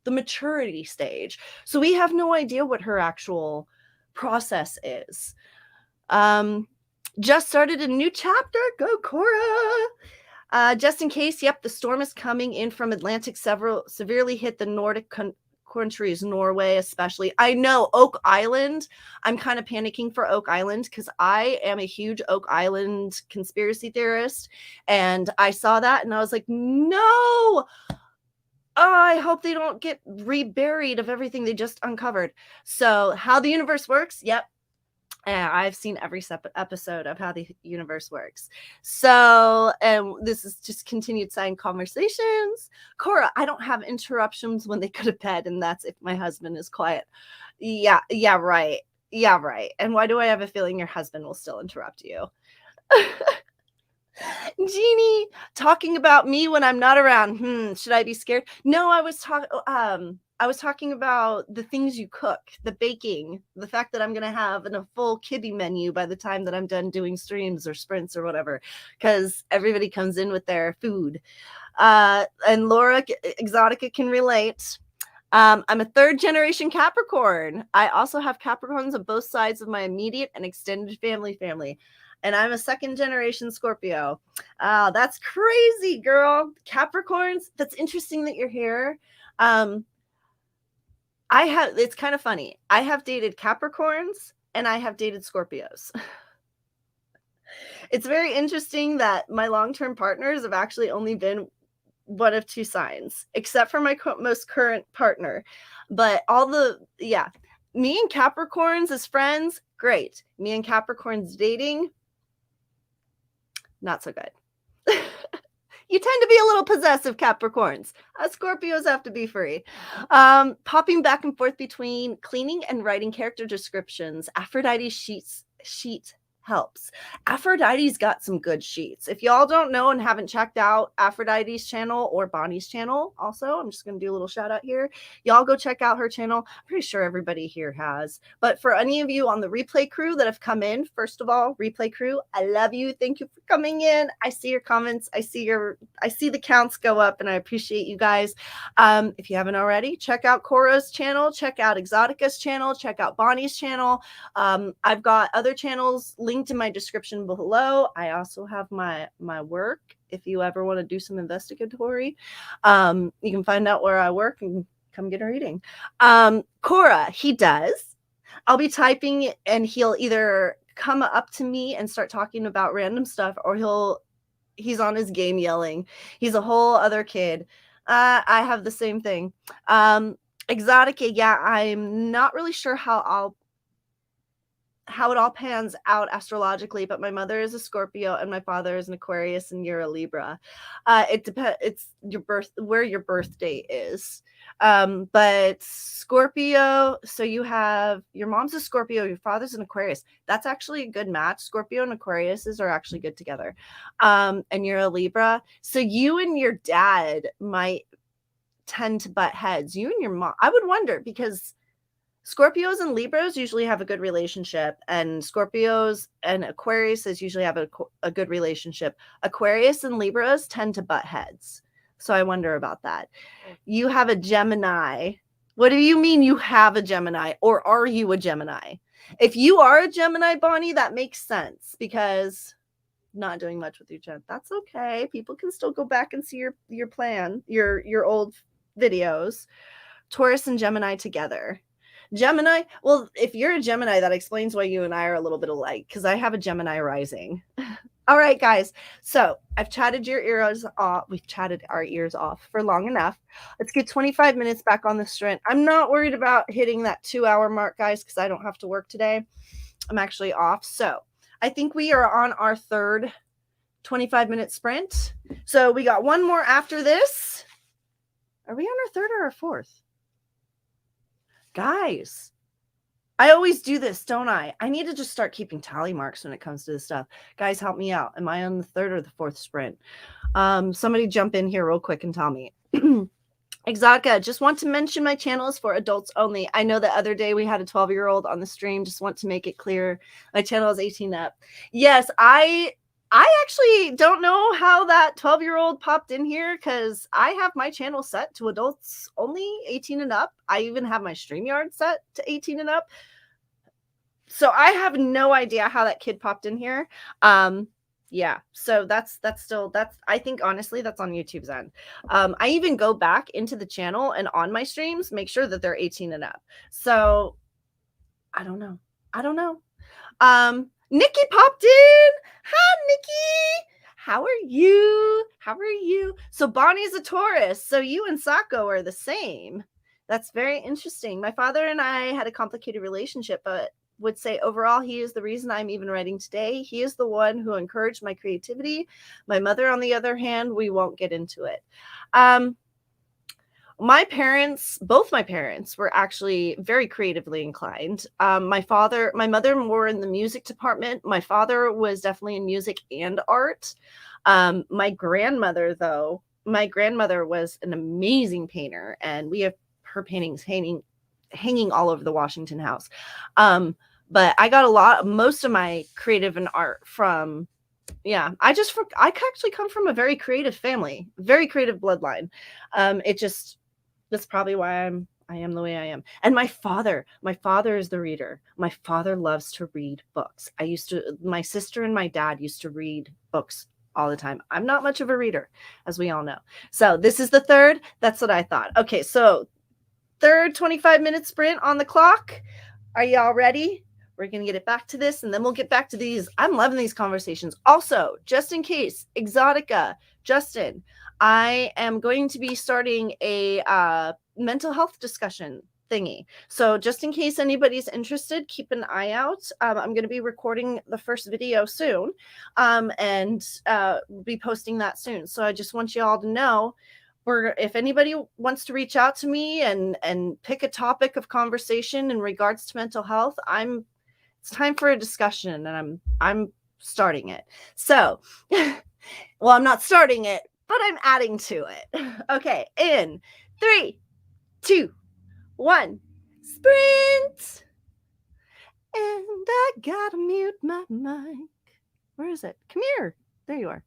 the maturity stage. So we have no idea what her actual process is. Just started a new chapter. Go, Cora. Just in case, yep, the storm is coming in from Atlantic. Severely hit the Nordic countries, Norway especially. I know Oak Island. I'm kind of panicking for Oak Island because I am a huge Oak Island conspiracy theorist. And I saw that and I was like, no. Oh, I hope they don't get reburied of everything they just uncovered. So how the universe works, yep. I've seen every episode of how the universe works. So, and this is just continued side conversations. Cora, I don't have interruptions when they go to bed, and that's if my husband is quiet. Yeah, right. Yeah, right. And why do I have a feeling your husband will still interrupt you? Jeannie, talking about me when I'm not around. Should I be scared? No, I was talking about the things you cook, the baking, the fact that I'm going to have a full Kibby menu by the time that I'm done doing streams or sprints or whatever, because everybody comes in with their food. And Laura Exotica can relate. I'm a 3rd generation Capricorn. I also have Capricorns on both sides of my immediate and extended family. And I'm a 2nd generation Scorpio. That's crazy, girl. Capricorns. That's interesting that you're here. It's kind of funny. I have dated Capricorns and I have dated Scorpios. It's very interesting that my long-term partners have actually only been one of 2 signs, except for my most current partner. But me and Capricorns as friends, great. Me and Capricorns dating, not so good. You tend to be a little possessive, Capricorns. Scorpios have to be free. Popping back and forth between cleaning and writing character descriptions. Aphrodite's sheet helps. Aphrodite's got some good sheets. If y'all don't know and haven't checked out Aphrodite's channel or Bonnie's channel, also, I'm just going to do a little shout out here. Y'all go check out her channel. I'm pretty sure everybody here has. But for any of you on the replay crew that have come in, first of all, replay crew, I love you. Thank you for coming in. I see your comments. I see the counts go up, and I appreciate you guys. If you haven't already, check out Cora's channel, check out Exotica's channel, check out Bonnie's channel. I've got other channels linked in my description below. I also have my work. If you ever want to do some investigatory, you can find out where I work and come get a reading. Cora, he does. I'll be typing and he'll either come up to me and start talking about random stuff, or he's on his game yelling. He's a whole other kid. I have the same thing. Exotica, yeah, I'm not really sure how it all pans out astrologically, but my mother is a Scorpio and my father is an Aquarius and you're a Libra. It depends. It's where your birth date is. But Scorpio, so you have your mom's a Scorpio, your father's an Aquarius. That's actually a good match. Scorpio and Aquariuses are actually good together. And you're a Libra. So you and your dad might tend to butt heads. You and your mom, I would wonder, because Scorpios and Libras usually have a good relationship, and Scorpios and Aquariuses usually have a good relationship. Aquarius and Libras tend to butt heads. So I wonder about that. You have a Gemini. What do you mean you have a Gemini, or are you a Gemini? If you are a Gemini, Bonnie, that makes sense, because not doing much with your Gem. That's okay. People can still go back and see your plan, your old videos. Taurus and Gemini together. Gemini, well, if you're a Gemini, that explains why you and I are a little bit alike, because I have a Gemini rising. All right, guys. So I've chatted your ears off. We've chatted our ears off for long enough. Let's get 25 minutes back on the strength. I'm not worried about hitting that 2-hour mark, guys, because I don't have to work today. I'm actually off. So I think we are on our 3rd 25-minute sprint. So we got one more after this. Are we on our 3rd or our 4th? Guys, I always do this, don't I? I need to just start keeping tally marks when it comes to this stuff. Guys, help me out. Am I on the 3rd or the 4th sprint? Somebody jump in here real quick and tell me. Exotica, just want to mention my channel is for adults only. I know the other day we had a 12-year-old on the stream. Just want to make it clear. My channel is 18 up. Yes, I actually don't know how that 12-year-old popped in here, because I have my channel set to adults only, 18 and up. I even have my StreamYard set to 18 and up. So I have no idea how that kid popped in here. Yeah, so that's still that's I think honestly that's on YouTube's end. I even go back into the channel and on my streams make sure that they're 18 and up. So I don't know. I don't know. Nikki popped in. Hi, Nikki. How are you? How are you? So Bonnie's a Taurus. So you and Sako are the same. That's very interesting. My father and I had a complicated relationship, but would say overall he is the reason I'm even writing today. He is the one who encouraged my creativity. My mother, on the other hand, we won't get into it. My parents, both my parents, were actually very creatively inclined. My mother more in the music department. My father was definitely in music and art. My grandmother, though, my grandmother was an amazing painter, and we have her paintings hanging all over the Washington House. But I got most of my creative and art from, yeah, I actually come from a very creative family, very creative bloodline. It just, that's probably why I am the way I am. And my father is the reader. My father loves to read books. My sister and my dad used to read books all the time. I'm not much of a reader, as we all know. So this is the third. That's what I thought. Okay, so third 25-minute sprint on the clock. Are y'all ready? We're going to get it back to this, and then we'll get back to these. I'm loving these conversations. Also, just in case, Exotica, Justin, I am going to be starting a mental health discussion thingy. So just in case anybody's interested, keep an eye out. I'm going to be recording the first video soon, and be posting that soon. So I just want you all to know, if anybody wants to reach out to me and pick a topic of conversation in regards to mental health, it's time for a discussion, and I'm starting it. So, well, I'm not starting it, but I'm adding to it. Okay, in 3, 2, 1, sprint. And I gotta mute my mic. Where is it? Come here. There you are.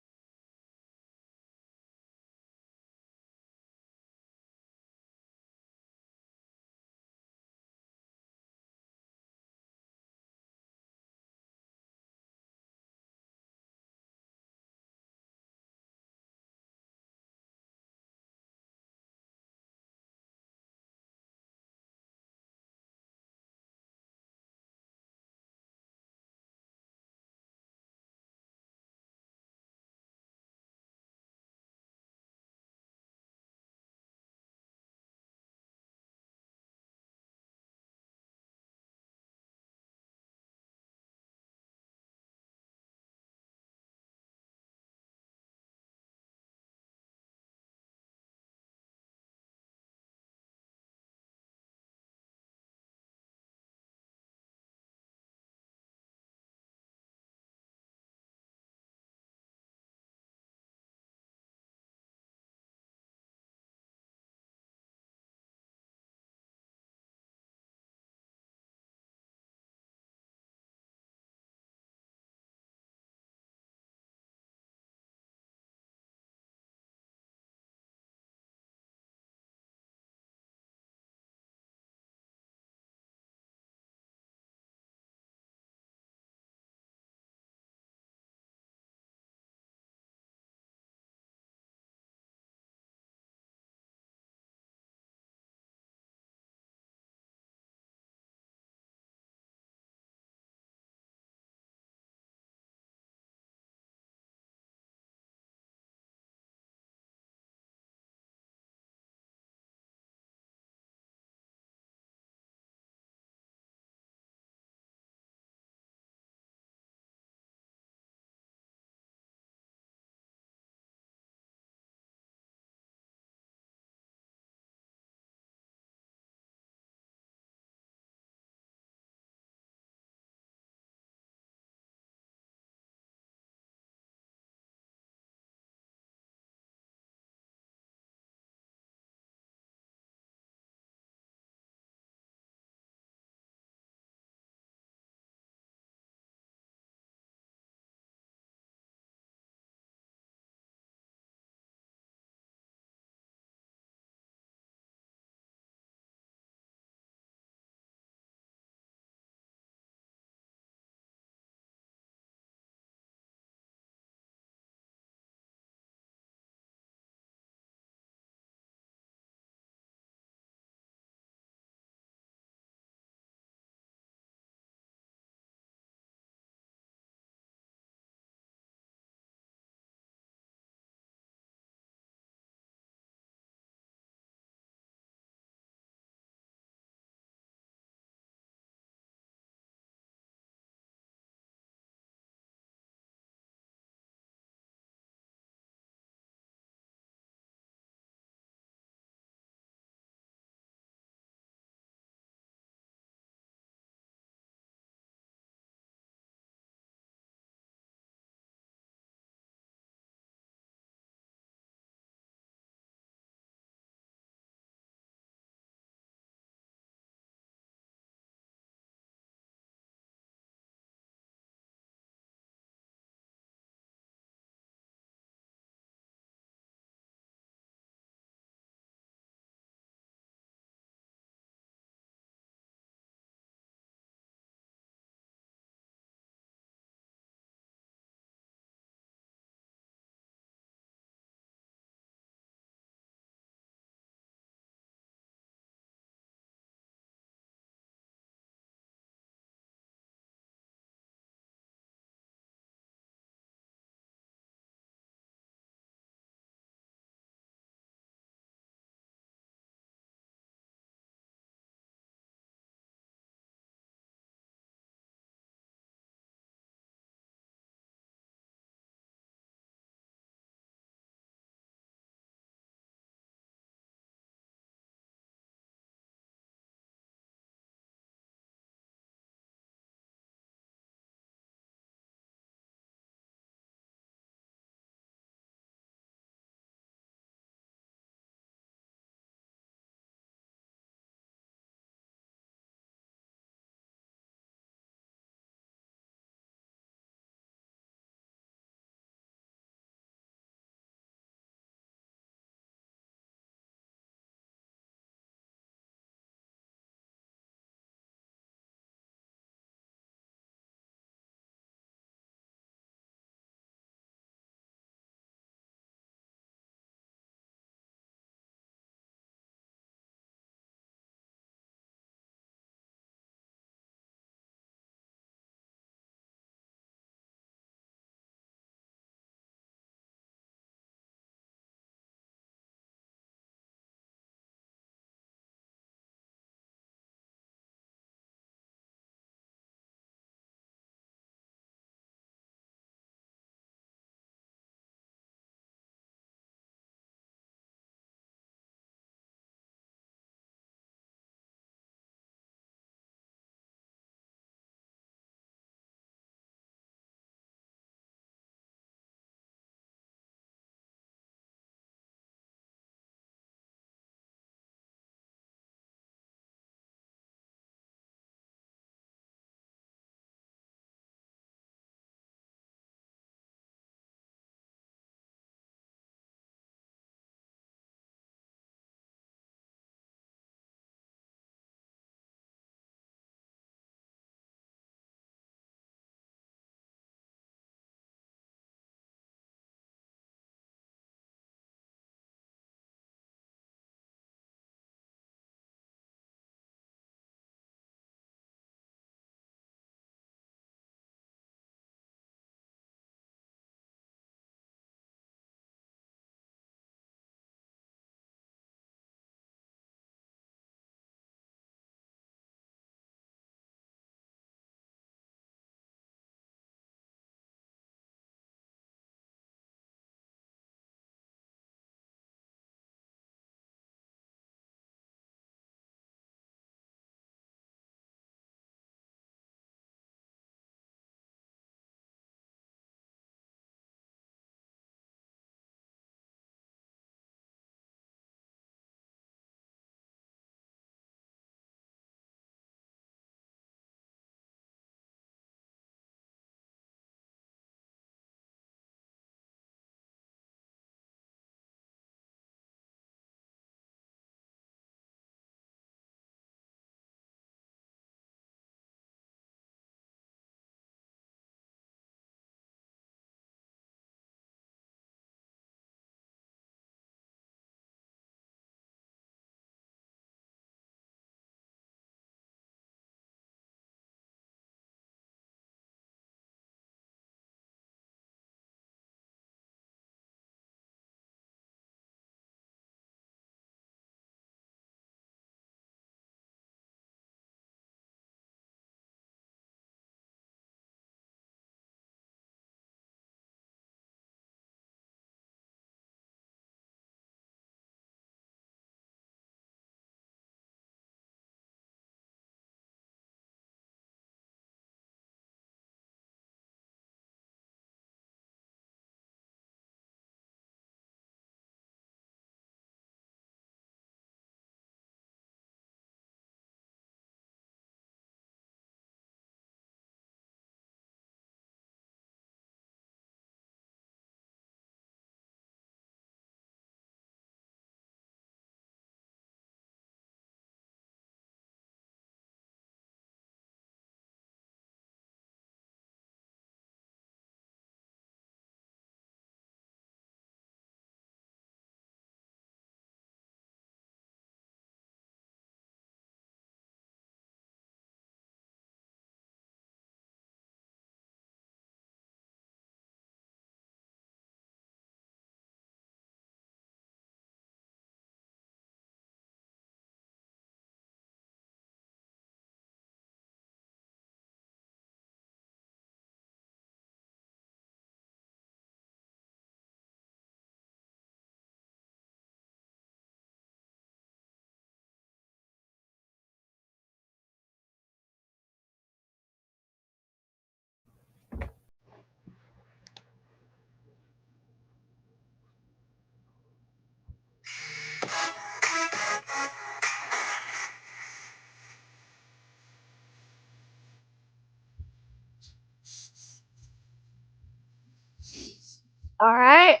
All right.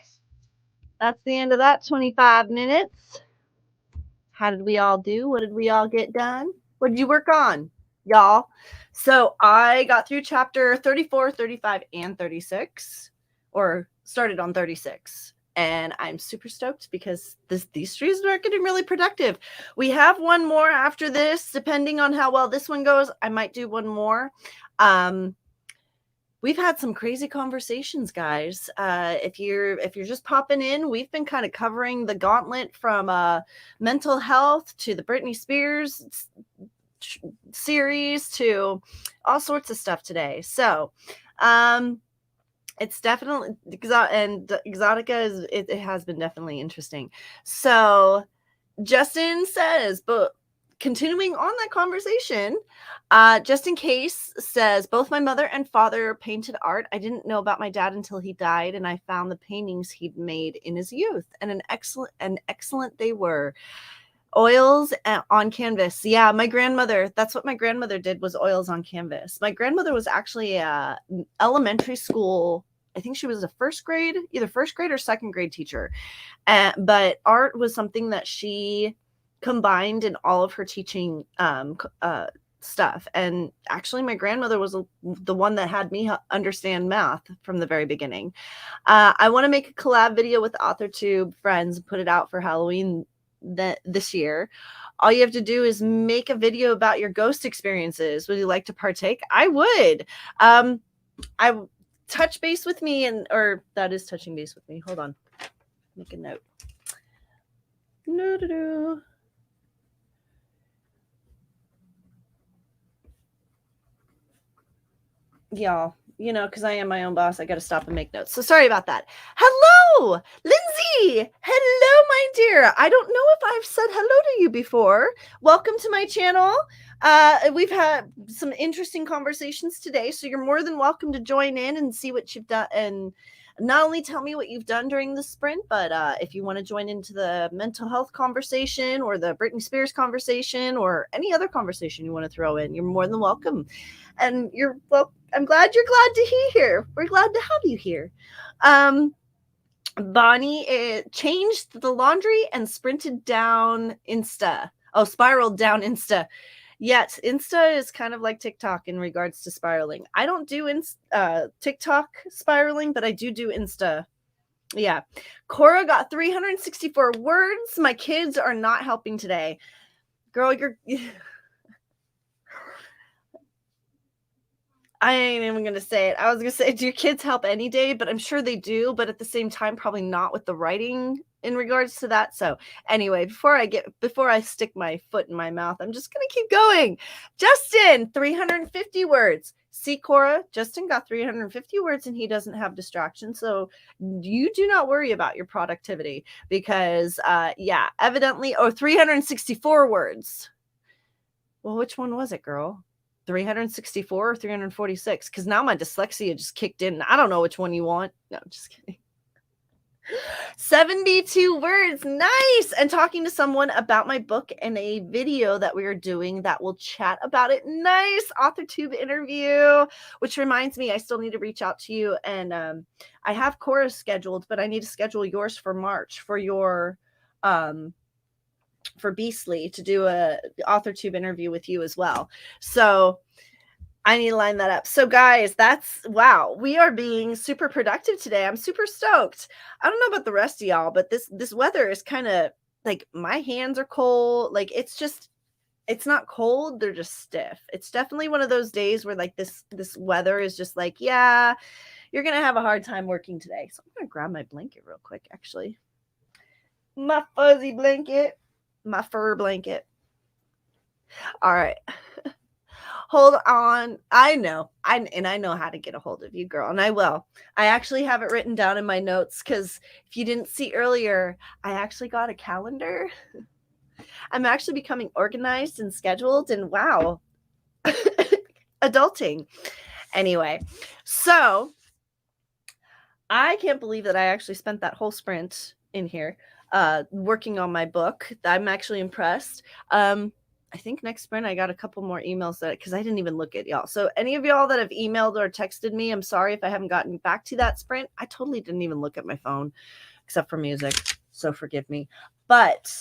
That's the end of that 25 minutes. How did we all do? What did we all get done? What did you work on, y'all? So I got through chapter 34, 35, and 36, or started on 36. And I'm super stoked because these streams are getting really productive. We have one more after this, depending on how well this one goes. I might do one more. We've had some crazy conversations, guys. If you're just popping in, we've been kind of covering the gauntlet from mental health to the Britney Spears series to all sorts of stuff today. So it's definitely Exotica it has been definitely interesting. So Justin says, but continuing on that conversation, just in case says, both my mother and father painted art. I didn't know about my dad until he died, and I found the paintings he'd made in his youth, and an excellent they were. Oils on canvas. Yeah, my grandmother, that's what my grandmother did, was oils on canvas. My grandmother was actually a elementary school, I think she was either first grade or second grade teacher. But art was something that she combined in all of her teaching stuff. And actually, my grandmother was the one that had me understand math from the very beginning. I want to make a collab video with Authortube friends and put it out for Halloween this year. All you have to do is make a video about your ghost experiences. Would you like to partake? I would. I touch base with me, or that is touching base with me. Hold on. Make a note. No. Y'all, because I am my own boss, I got to stop and make notes. So sorry about that. Hello, Lindsay. Hello, my dear. I don't know if I've said hello to you before. Welcome to my channel. We've had some interesting conversations today, so you're more than welcome to join in and see what you've done, and not only tell me what you've done during the sprint, but if you want to join into the mental health conversation or the Britney Spears conversation or any other conversation you want to throw in, you're more than welcome. And I'm glad you're glad to be here. We're glad to have you here. Bonnie changed the laundry and sprinted down Insta. Oh, spiraled down Insta. Yet Insta is kind of like TikTok in regards to spiraling. I don't do TikTok spiraling, but I do Insta. Yeah. Cora got 364 words. My kids are not helping today. Girl, I ain't even going to say it. I was going to say, do your kids help any day? But I'm sure they do. But at the same time, probably not with the writing in regards to that. So anyway, before I stick my foot in my mouth, I'm just going to keep going. Justin, 350 words. See, Cora, Justin got 350 words and he doesn't have distraction. So you do not worry about your productivity because, evidently, 364 words. Well, which one was it, girl? 364 or 346? Because now my dyslexia just kicked in. I don't know which one you want. No, I'm just kidding. 72 words. Nice. And talking to someone about my book and a video that we are doing that will chat about it. Nice. Authortube interview, which reminds me, I still need to reach out to you. And I have Cora's scheduled, but I need to schedule yours for March for your for Beastly to do a Authortube interview with you as well. So I need to line that up. So guys, wow. We are being super productive today. I'm super stoked. I don't know about the rest of y'all, but this weather is kind of like my hands are cold. Like it's not cold. They're just stiff. It's definitely one of those days where like this weather is just like, yeah, you're going to have a hard time working today. So I'm going to grab my blanket real quick, actually. My fuzzy blanket. My fur blanket. All right. Hold on. I know how to get a hold of you, girl, and I will. I actually have it written down in my notes because if you didn't see earlier, I actually got a calendar. I'm actually becoming organized and scheduled, and wow, adulting. Anyway, so I can't believe that I actually spent that whole sprint in here working on my book. I'm actually impressed. I think next sprint I got a couple more emails that because I didn't even look at y'all. So any of y'all that have emailed or texted me, I'm sorry if I haven't gotten back to that sprint. I totally didn't even look at my phone except for music. So forgive me. But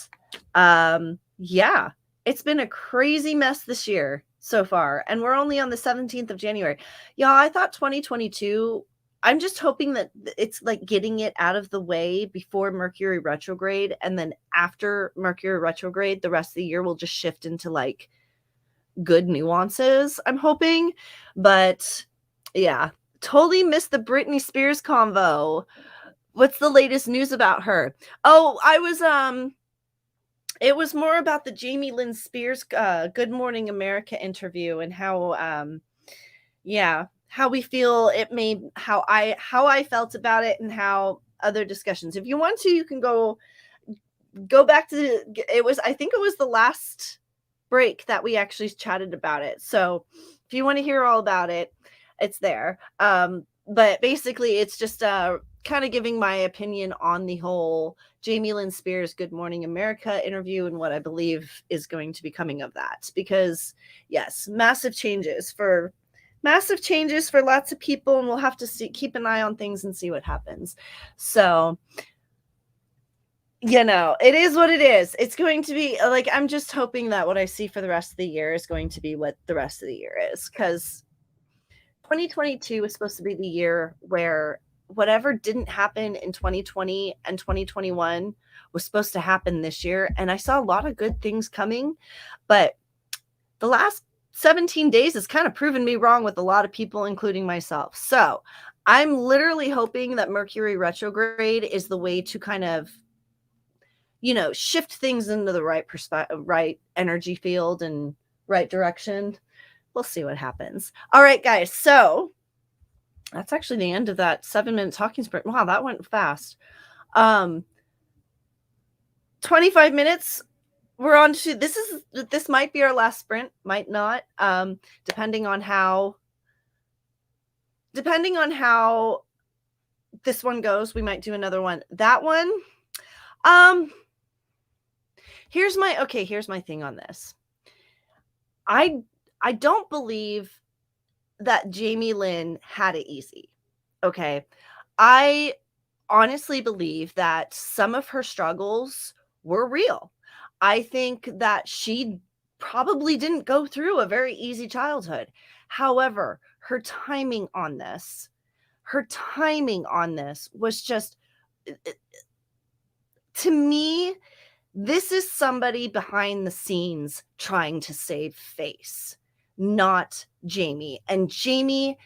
yeah, it's been a crazy mess this year so far. And we're only on the 17th of January. Y'all, I thought 2022, I'm just hoping that it's like getting it out of the way before Mercury retrograde. And then after Mercury retrograde, the rest of the year will just shift into like good nuances, I'm hoping. But yeah, totally missed the Britney Spears convo. What's the latest news about her? Oh, it was more about the Jamie Lynn Spears Good Morning America interview and how how we feel it made how I felt about it and how other discussions. If you want to, you can go back to it was I think it was the last break that we actually chatted about it. So if you want to hear all about it, it's there. But basically it's just kind of giving my opinion on the whole Jamie Lynn Spears Good Morning America interview and what I believe is going to be coming of that. Because yes, massive changes for lots of people, and we'll have to keep an eye on things and see what happens. So it is what it is. It's going to be like, I'm just hoping that what I see for the rest of the year is going to be what the rest of the year is, because 2022 is supposed to be the year where whatever didn't happen in 2020 and 2021 was supposed to happen this year. And I saw a lot of good things coming, but the last 17 days has kind of proven me wrong with a lot of people, including myself. So I'm literally hoping that Mercury retrograde is the way to kind of, shift things into the right perspective, right energy field and right direction. We'll see what happens. All right, guys. So that's actually the end of that 7-minute talking sprint. Wow, that went fast. 25 minutes. We're on to this might be our last sprint, might not. Depending on how this one goes, we might do another one. That one, here's my thing on this. I don't believe that Jamie Lynn had it easy. Okay. I honestly believe that some of her struggles were real. I think that she probably didn't go through a very easy childhood. However, her timing on this was just, to me, this is somebody behind the scenes trying to save face, not Jamie. And Jamie,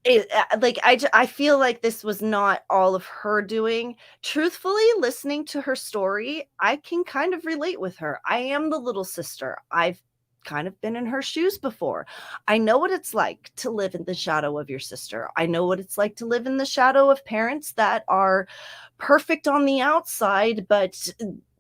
I feel like this was not all of her doing. Truthfully, listening to her story, I can kind of relate with her. I am the little sister. I've kind of been in her shoes before. I know what it's like to live in the shadow of your sister. I know what it's like to live in the shadow of parents that are perfect on the outside, but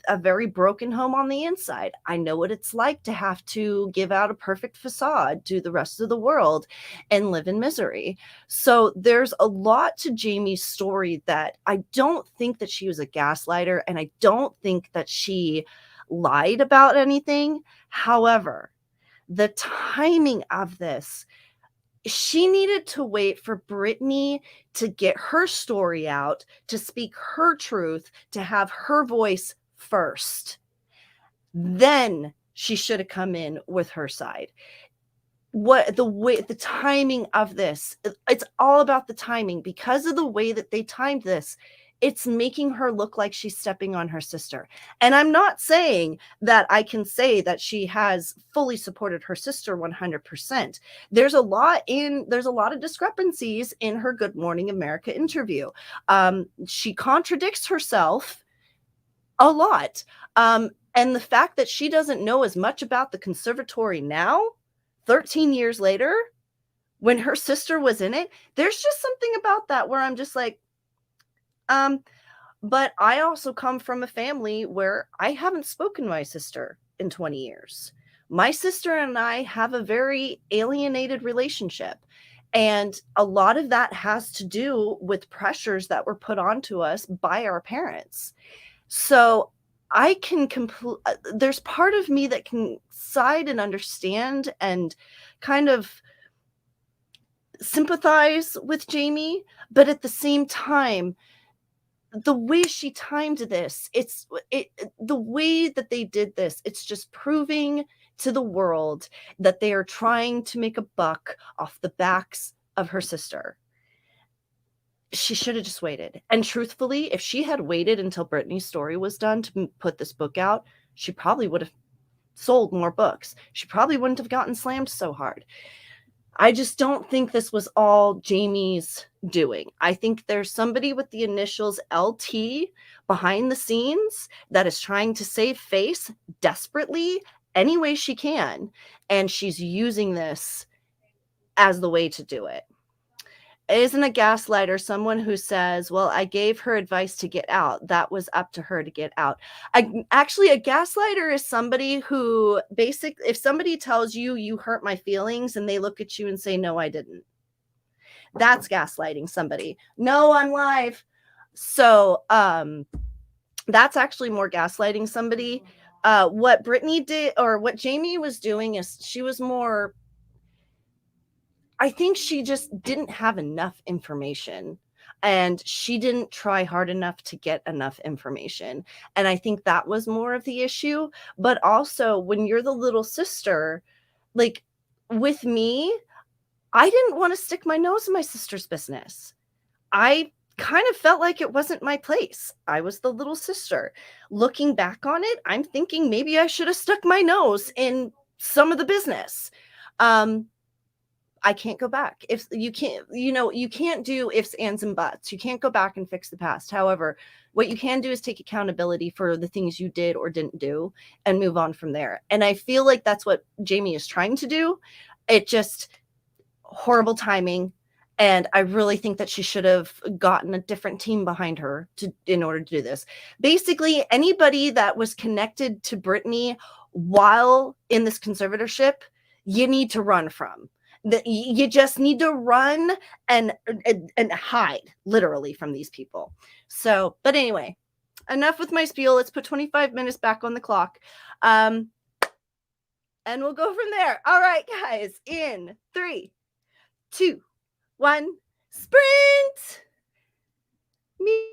a very broken home on the inside. I know what it's like to have to give out a perfect facade to the rest of the world and live in misery. So there's a lot to Jamie's story that I don't think that she was a gaslighter, and I don't think that she lied about anything. However, the timing of this, she needed to wait for Britney to get her story out, to speak her truth, to have her voice first. Then she should have come in with her side. The timing of this, it's all about the timing. Because of the way that they timed this, it's making her look like she's stepping on her sister. And I'm not saying that I can say that she has fully supported her sister 100%. There's a lot of discrepancies in her Good Morning America interview. She contradicts herself a lot. And the fact that she doesn't know as much about the conservatory now, 13 years later, when her sister was in it, there's just something about that where I'm just like, but I also come from a family where I haven't spoken to my sister in 20 years. My sister and I have a very alienated relationship. And a lot of that has to do with pressures that were put onto us by our parents. So I can there's part of me that can side and understand and kind of sympathize with Jamie, but at the same time, the way she timed this, the way that they did this, it's just proving to the world that they are trying to make a buck off the backs of her sister. She should have just waited. And truthfully, if she had waited until Brittany's story was done to put this book out, she probably would have sold more books. She probably wouldn't have gotten slammed so hard. I just don't think this was all Jamie's doing. I think there's somebody with the initials LT behind the scenes that is trying to save face desperately any way she can. And she's using this as the way to do it. Isn't a gaslighter someone who says, well, I gave her advice to get out. That was up to her to get out. Actually, a gaslighter is somebody who if somebody tells you you hurt my feelings and they look at you and say, no, I didn't. That's gaslighting somebody. No, I'm live. So that's actually more gaslighting somebody. What Brittany did, or what Jamie was doing, is she was more, I think she just didn't have enough information and she didn't try hard enough to get enough information. And I think that was more of the issue. But also, when you're the little sister, like with me, I didn't want to stick my nose in my sister's business. I kind of felt like it wasn't my place. I was the little sister. Looking back on it, I'm thinking maybe I should have stuck my nose in some of the business. I can't go back. If you can't, you can't do ifs, ands, and buts. You can't go back and fix the past. However, what you can do is take accountability for the things you did or didn't do and move on from there. And I feel like that's what Jamie is trying to do. It just horrible timing. And I really think that she should have gotten a different team behind her in order to do this. Basically, anybody that was connected to Brittany while in this conservatorship, you need to run from. You just need to run and hide literally from these people. So, but anyway, enough with my spiel. Let's put 25 minutes back on the clock. And we'll go from there. All right, guys, in 3, 2, 1, sprint! Me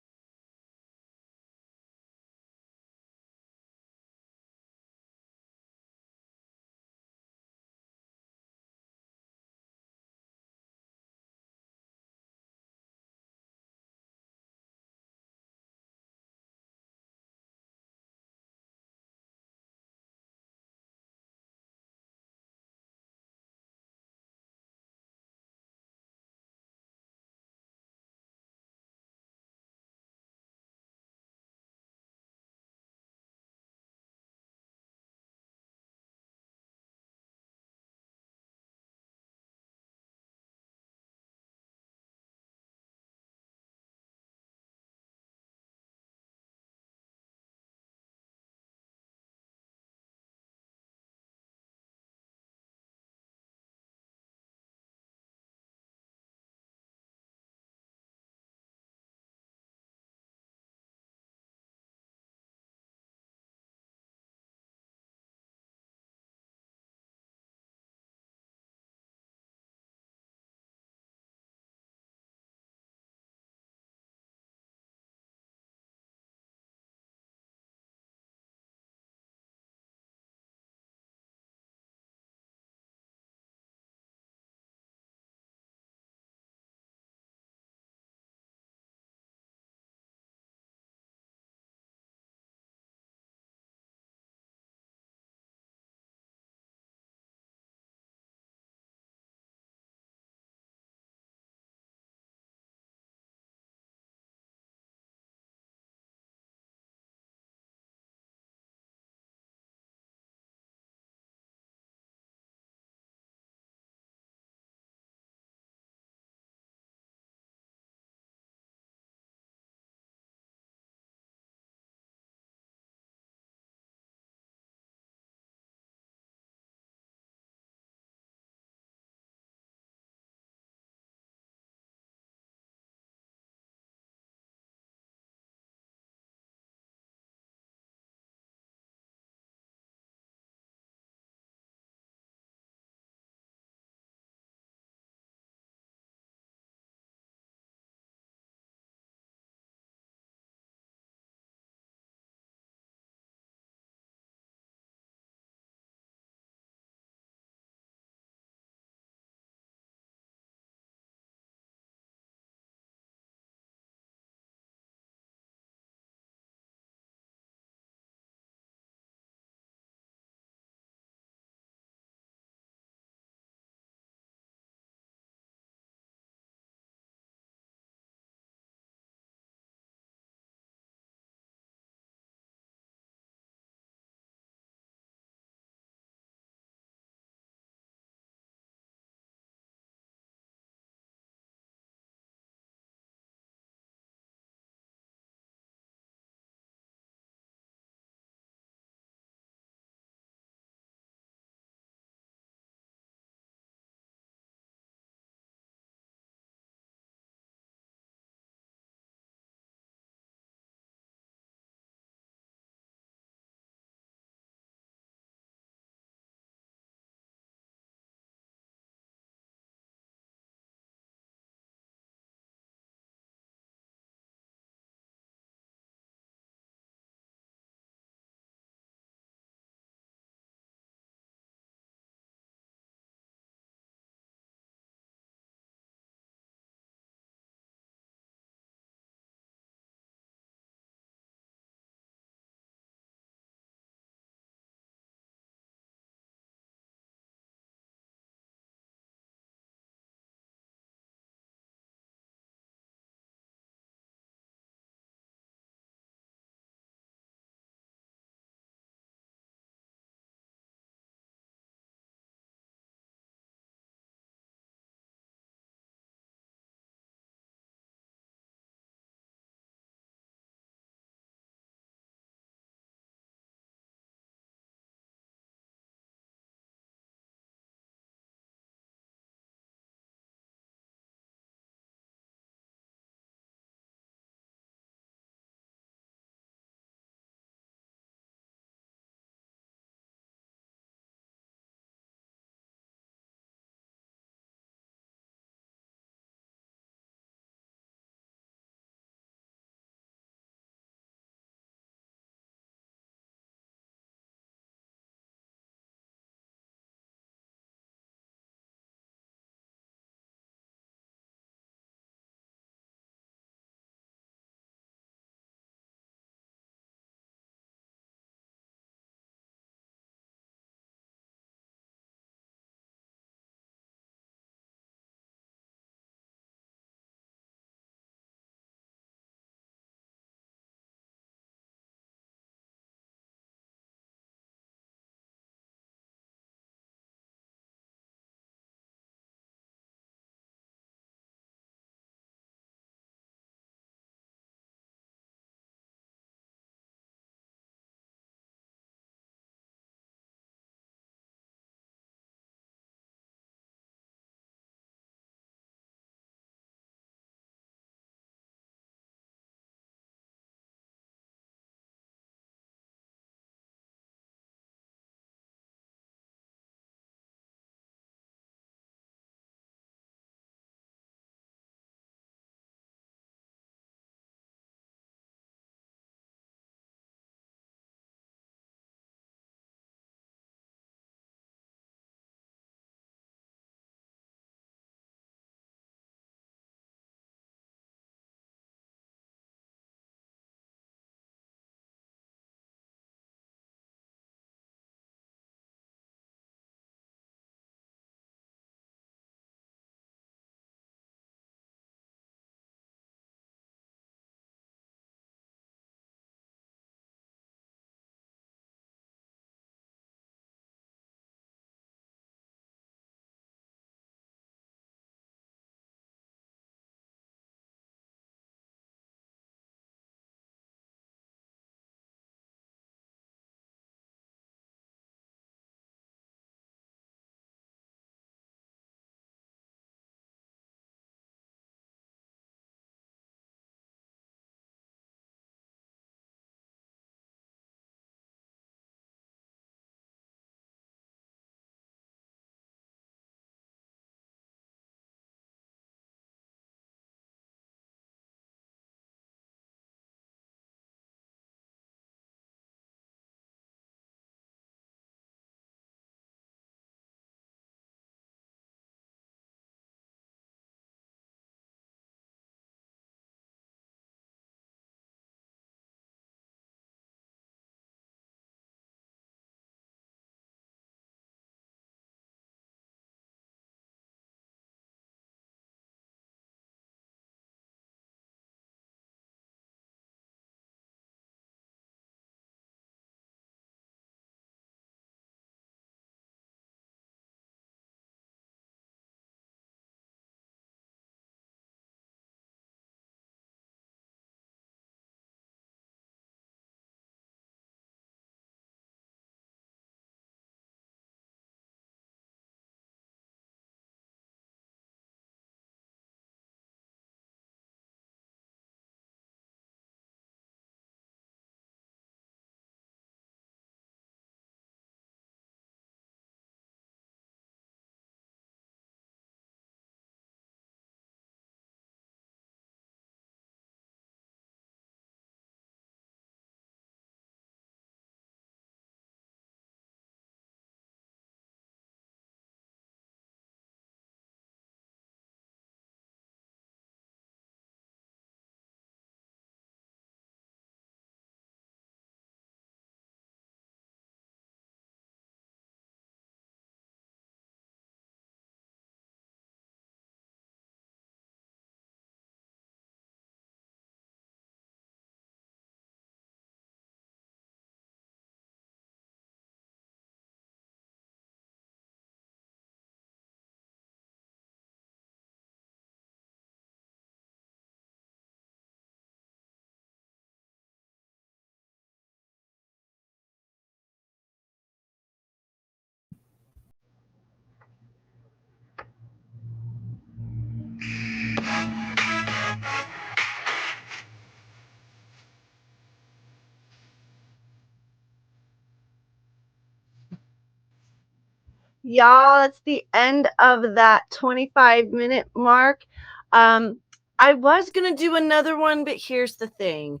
Y'all, that's the end of that 25-minute mark. I was going to do another one, but here's the thing.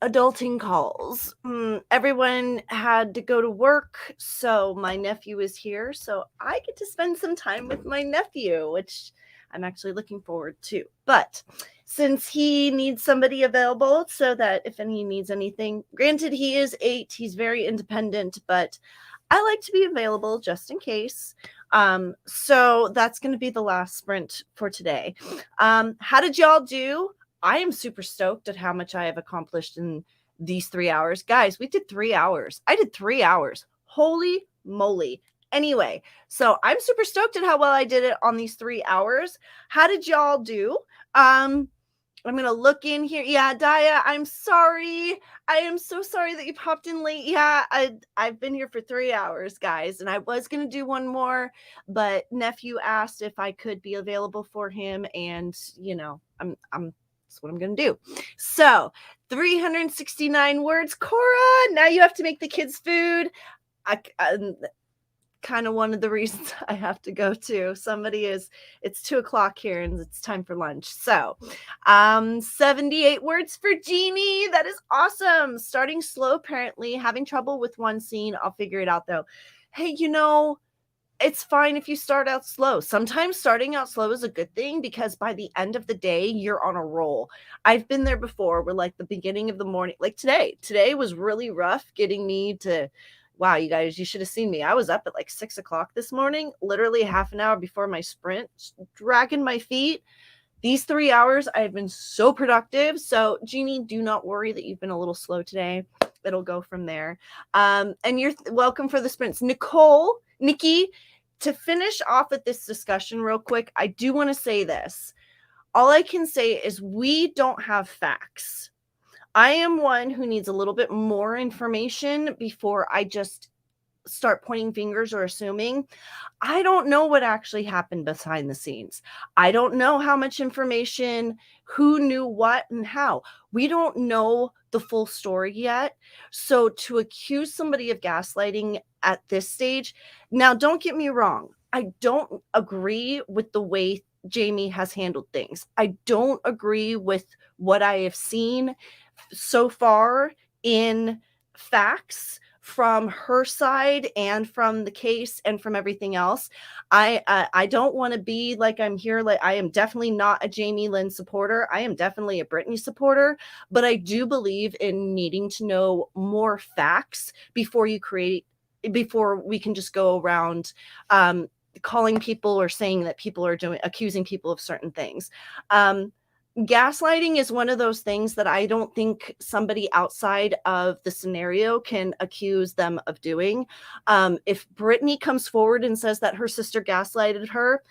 Adulting calls. Everyone had to go to work, so my nephew is here, so I get to spend some time with my nephew, which I'm actually looking forward to. But since he needs somebody available so that if he needs anything, granted he is 8, he's very independent, but I like to be available just in case. So that's going to be the last sprint for today. How did y'all do? I am super stoked at how much I have accomplished in these 3 hours. Guys, we did 3 hours. I did 3 hours. Holy moly. Anyway, so I'm super stoked at how well I did it on these 3 hours. How did y'all do? I'm going to look in here. Yeah, Daya, I'm sorry. I am so sorry that you popped in late. Yeah, I've been here for 3 hours, guys, and I was going to do one more, but nephew asked if I could be available for him, and I'm that's what I'm going to do. So, 369 words. Cora, now you have to make the kids food. Kind of one of the reasons I have to go to. It's 2:00 here and it's time for lunch. So 78 words for Jeannie. That is awesome. Starting slow, apparently. Having trouble with one scene. I'll figure it out though. Hey, it's fine if you start out slow. Sometimes starting out slow is a good thing because by the end of the day, you're on a roll. I've been there before where like the beginning of the morning, like today was really rough getting me to, wow, you guys, you should have seen me. I was up at like 6:00 this morning, literally half an hour before my sprint, dragging my feet. These 3 hours, I've been so productive. So Jeannie, do not worry that you've been a little slow today. It'll go from there. And you're welcome for the sprints. Nikki, to finish off with this discussion real quick, I do want to say this. All I can say is we don't have facts. I am one who needs a little bit more information before I just start pointing fingers or assuming. I don't know what actually happened behind the scenes. I don't know how much information, who knew what and how. We don't know the full story yet. So to accuse somebody of gaslighting at this stage, now don't get me wrong. I don't agree with the way Jamie has handled things. I don't agree with what I have seen so far in facts from her side and from the case and from everything else. I don't want to be like I'm here. Like I am definitely not a Jamie Lynn supporter. I am definitely a Brittany supporter, but I do believe in needing to know more facts before we can just go around calling people or saying that people are accusing people of certain things. Gaslighting is one of those things that I don't think somebody outside of the scenario can accuse them of doing. If Brittany comes forward and says that her sister gaslighted her,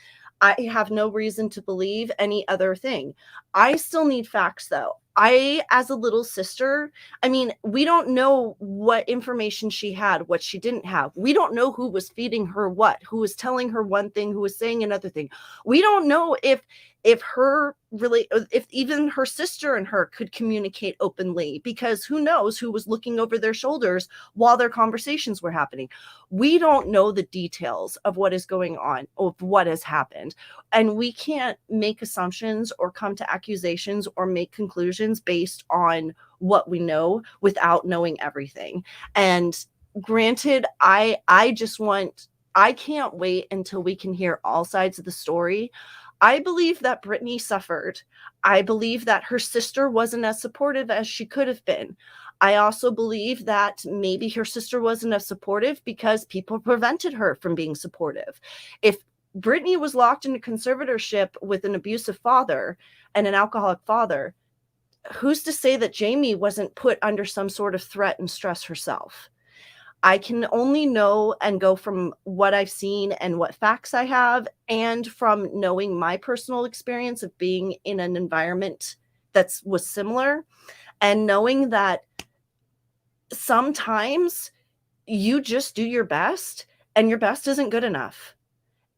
I have no reason to believe any other thing. I still need facts though. As a little sister, we don't know what information she had, what she didn't have. We don't know who was feeding her what, who was telling her one thing, who was saying another thing. We don't know if even her sister and her could communicate openly, because who knows who was looking over their shoulders while their conversations were happening. We don't know the details of what is going on, of what has happened. And we can't make assumptions or come to accusations or make conclusions based on what we know without knowing everything. And granted, I can't wait until we can hear all sides of the story. I believe that Brittany suffered. I believe that her sister wasn't as supportive as she could have been. I also believe that maybe her sister wasn't as supportive because people prevented her from being supportive. If Brittany was locked into conservatorship with an abusive father and an alcoholic father, who's to say that Jamie wasn't put under some sort of threat and stress herself? I can only know and go from what I've seen and what facts I have, and from knowing my personal experience of being in an environment that was similar, and knowing that sometimes you just do your best and your best isn't good enough.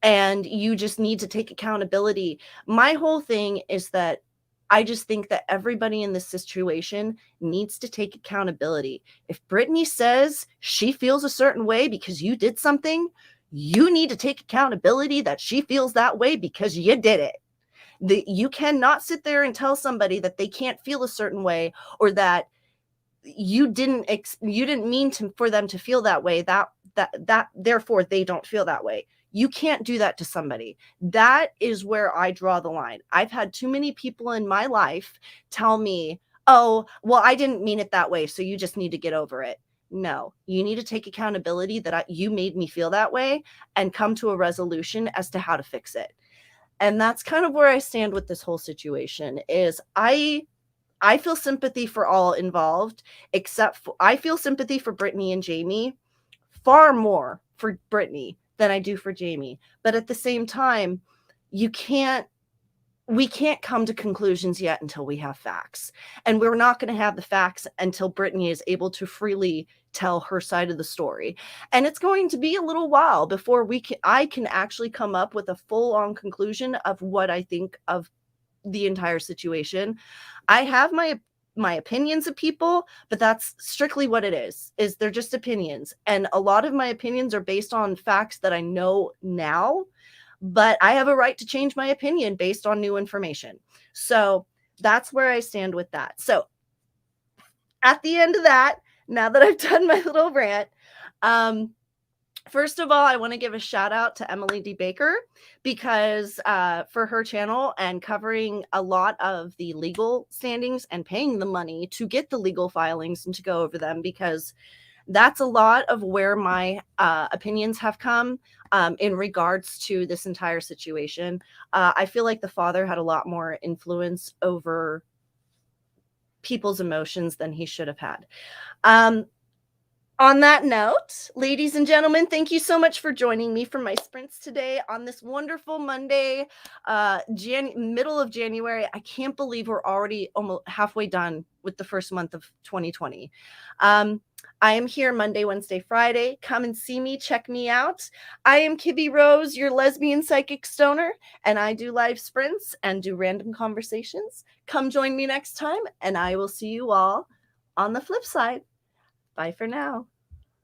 And you just need to take accountability. My whole thing is that I just think that everybody in this situation needs to take accountability. If Brittany says she feels a certain way because you did something, you need to take accountability that she feels that way because you did it. You cannot sit there and tell somebody that they can't feel a certain way, or that you didn't mean for them to feel that way, that therefore they don't feel that way. You can't do that to somebody. That is where I draw the line. I've had too many people in my life tell me, oh, well, I didn't mean it that way, so you just need to get over it. No, you need to take accountability that you made me feel that way and come to a resolution as to how to fix it. And that's kind of where I stand with this whole situation. Is I feel sympathy for all involved, except for I feel sympathy for Brittany and Jamie, far more for Brittany than I do for Jamie. But at the same time, we can't come to conclusions yet until we have facts. And we're not going to have the facts until Brittany is able to freely tell her side of the story. And it's going to be a little while before I can actually come up with a full-on conclusion of what I think of the entire situation. I have my opinions of people, but that's strictly what it is they're just opinions. And a lot of my opinions are based on facts that I know now, but I have a right to change my opinion based on new information. So that's where I stand with that. So at the end of that, now that I've done my little rant, first of all, I want to give a shout out to Emily D. Baker because for her channel and covering a lot of the legal standings and paying the money to get the legal filings and to go over them, because that's a lot of where my opinions have come in regards to this entire situation. I feel like the father had a lot more influence over people's emotions than he should have had. On that note, ladies and gentlemen, thank you so much for joining me for my sprints today on this wonderful Monday, middle of January. I can't believe we're already almost halfway done with the first month of 2020. I am here Monday, Wednesday, Friday. Come and see me. Check me out. I am KibbyRose, your lesbian psychic stoner, and I do live sprints and do random conversations. Come join me next time, and I will see you all on the flip side. Bye for now.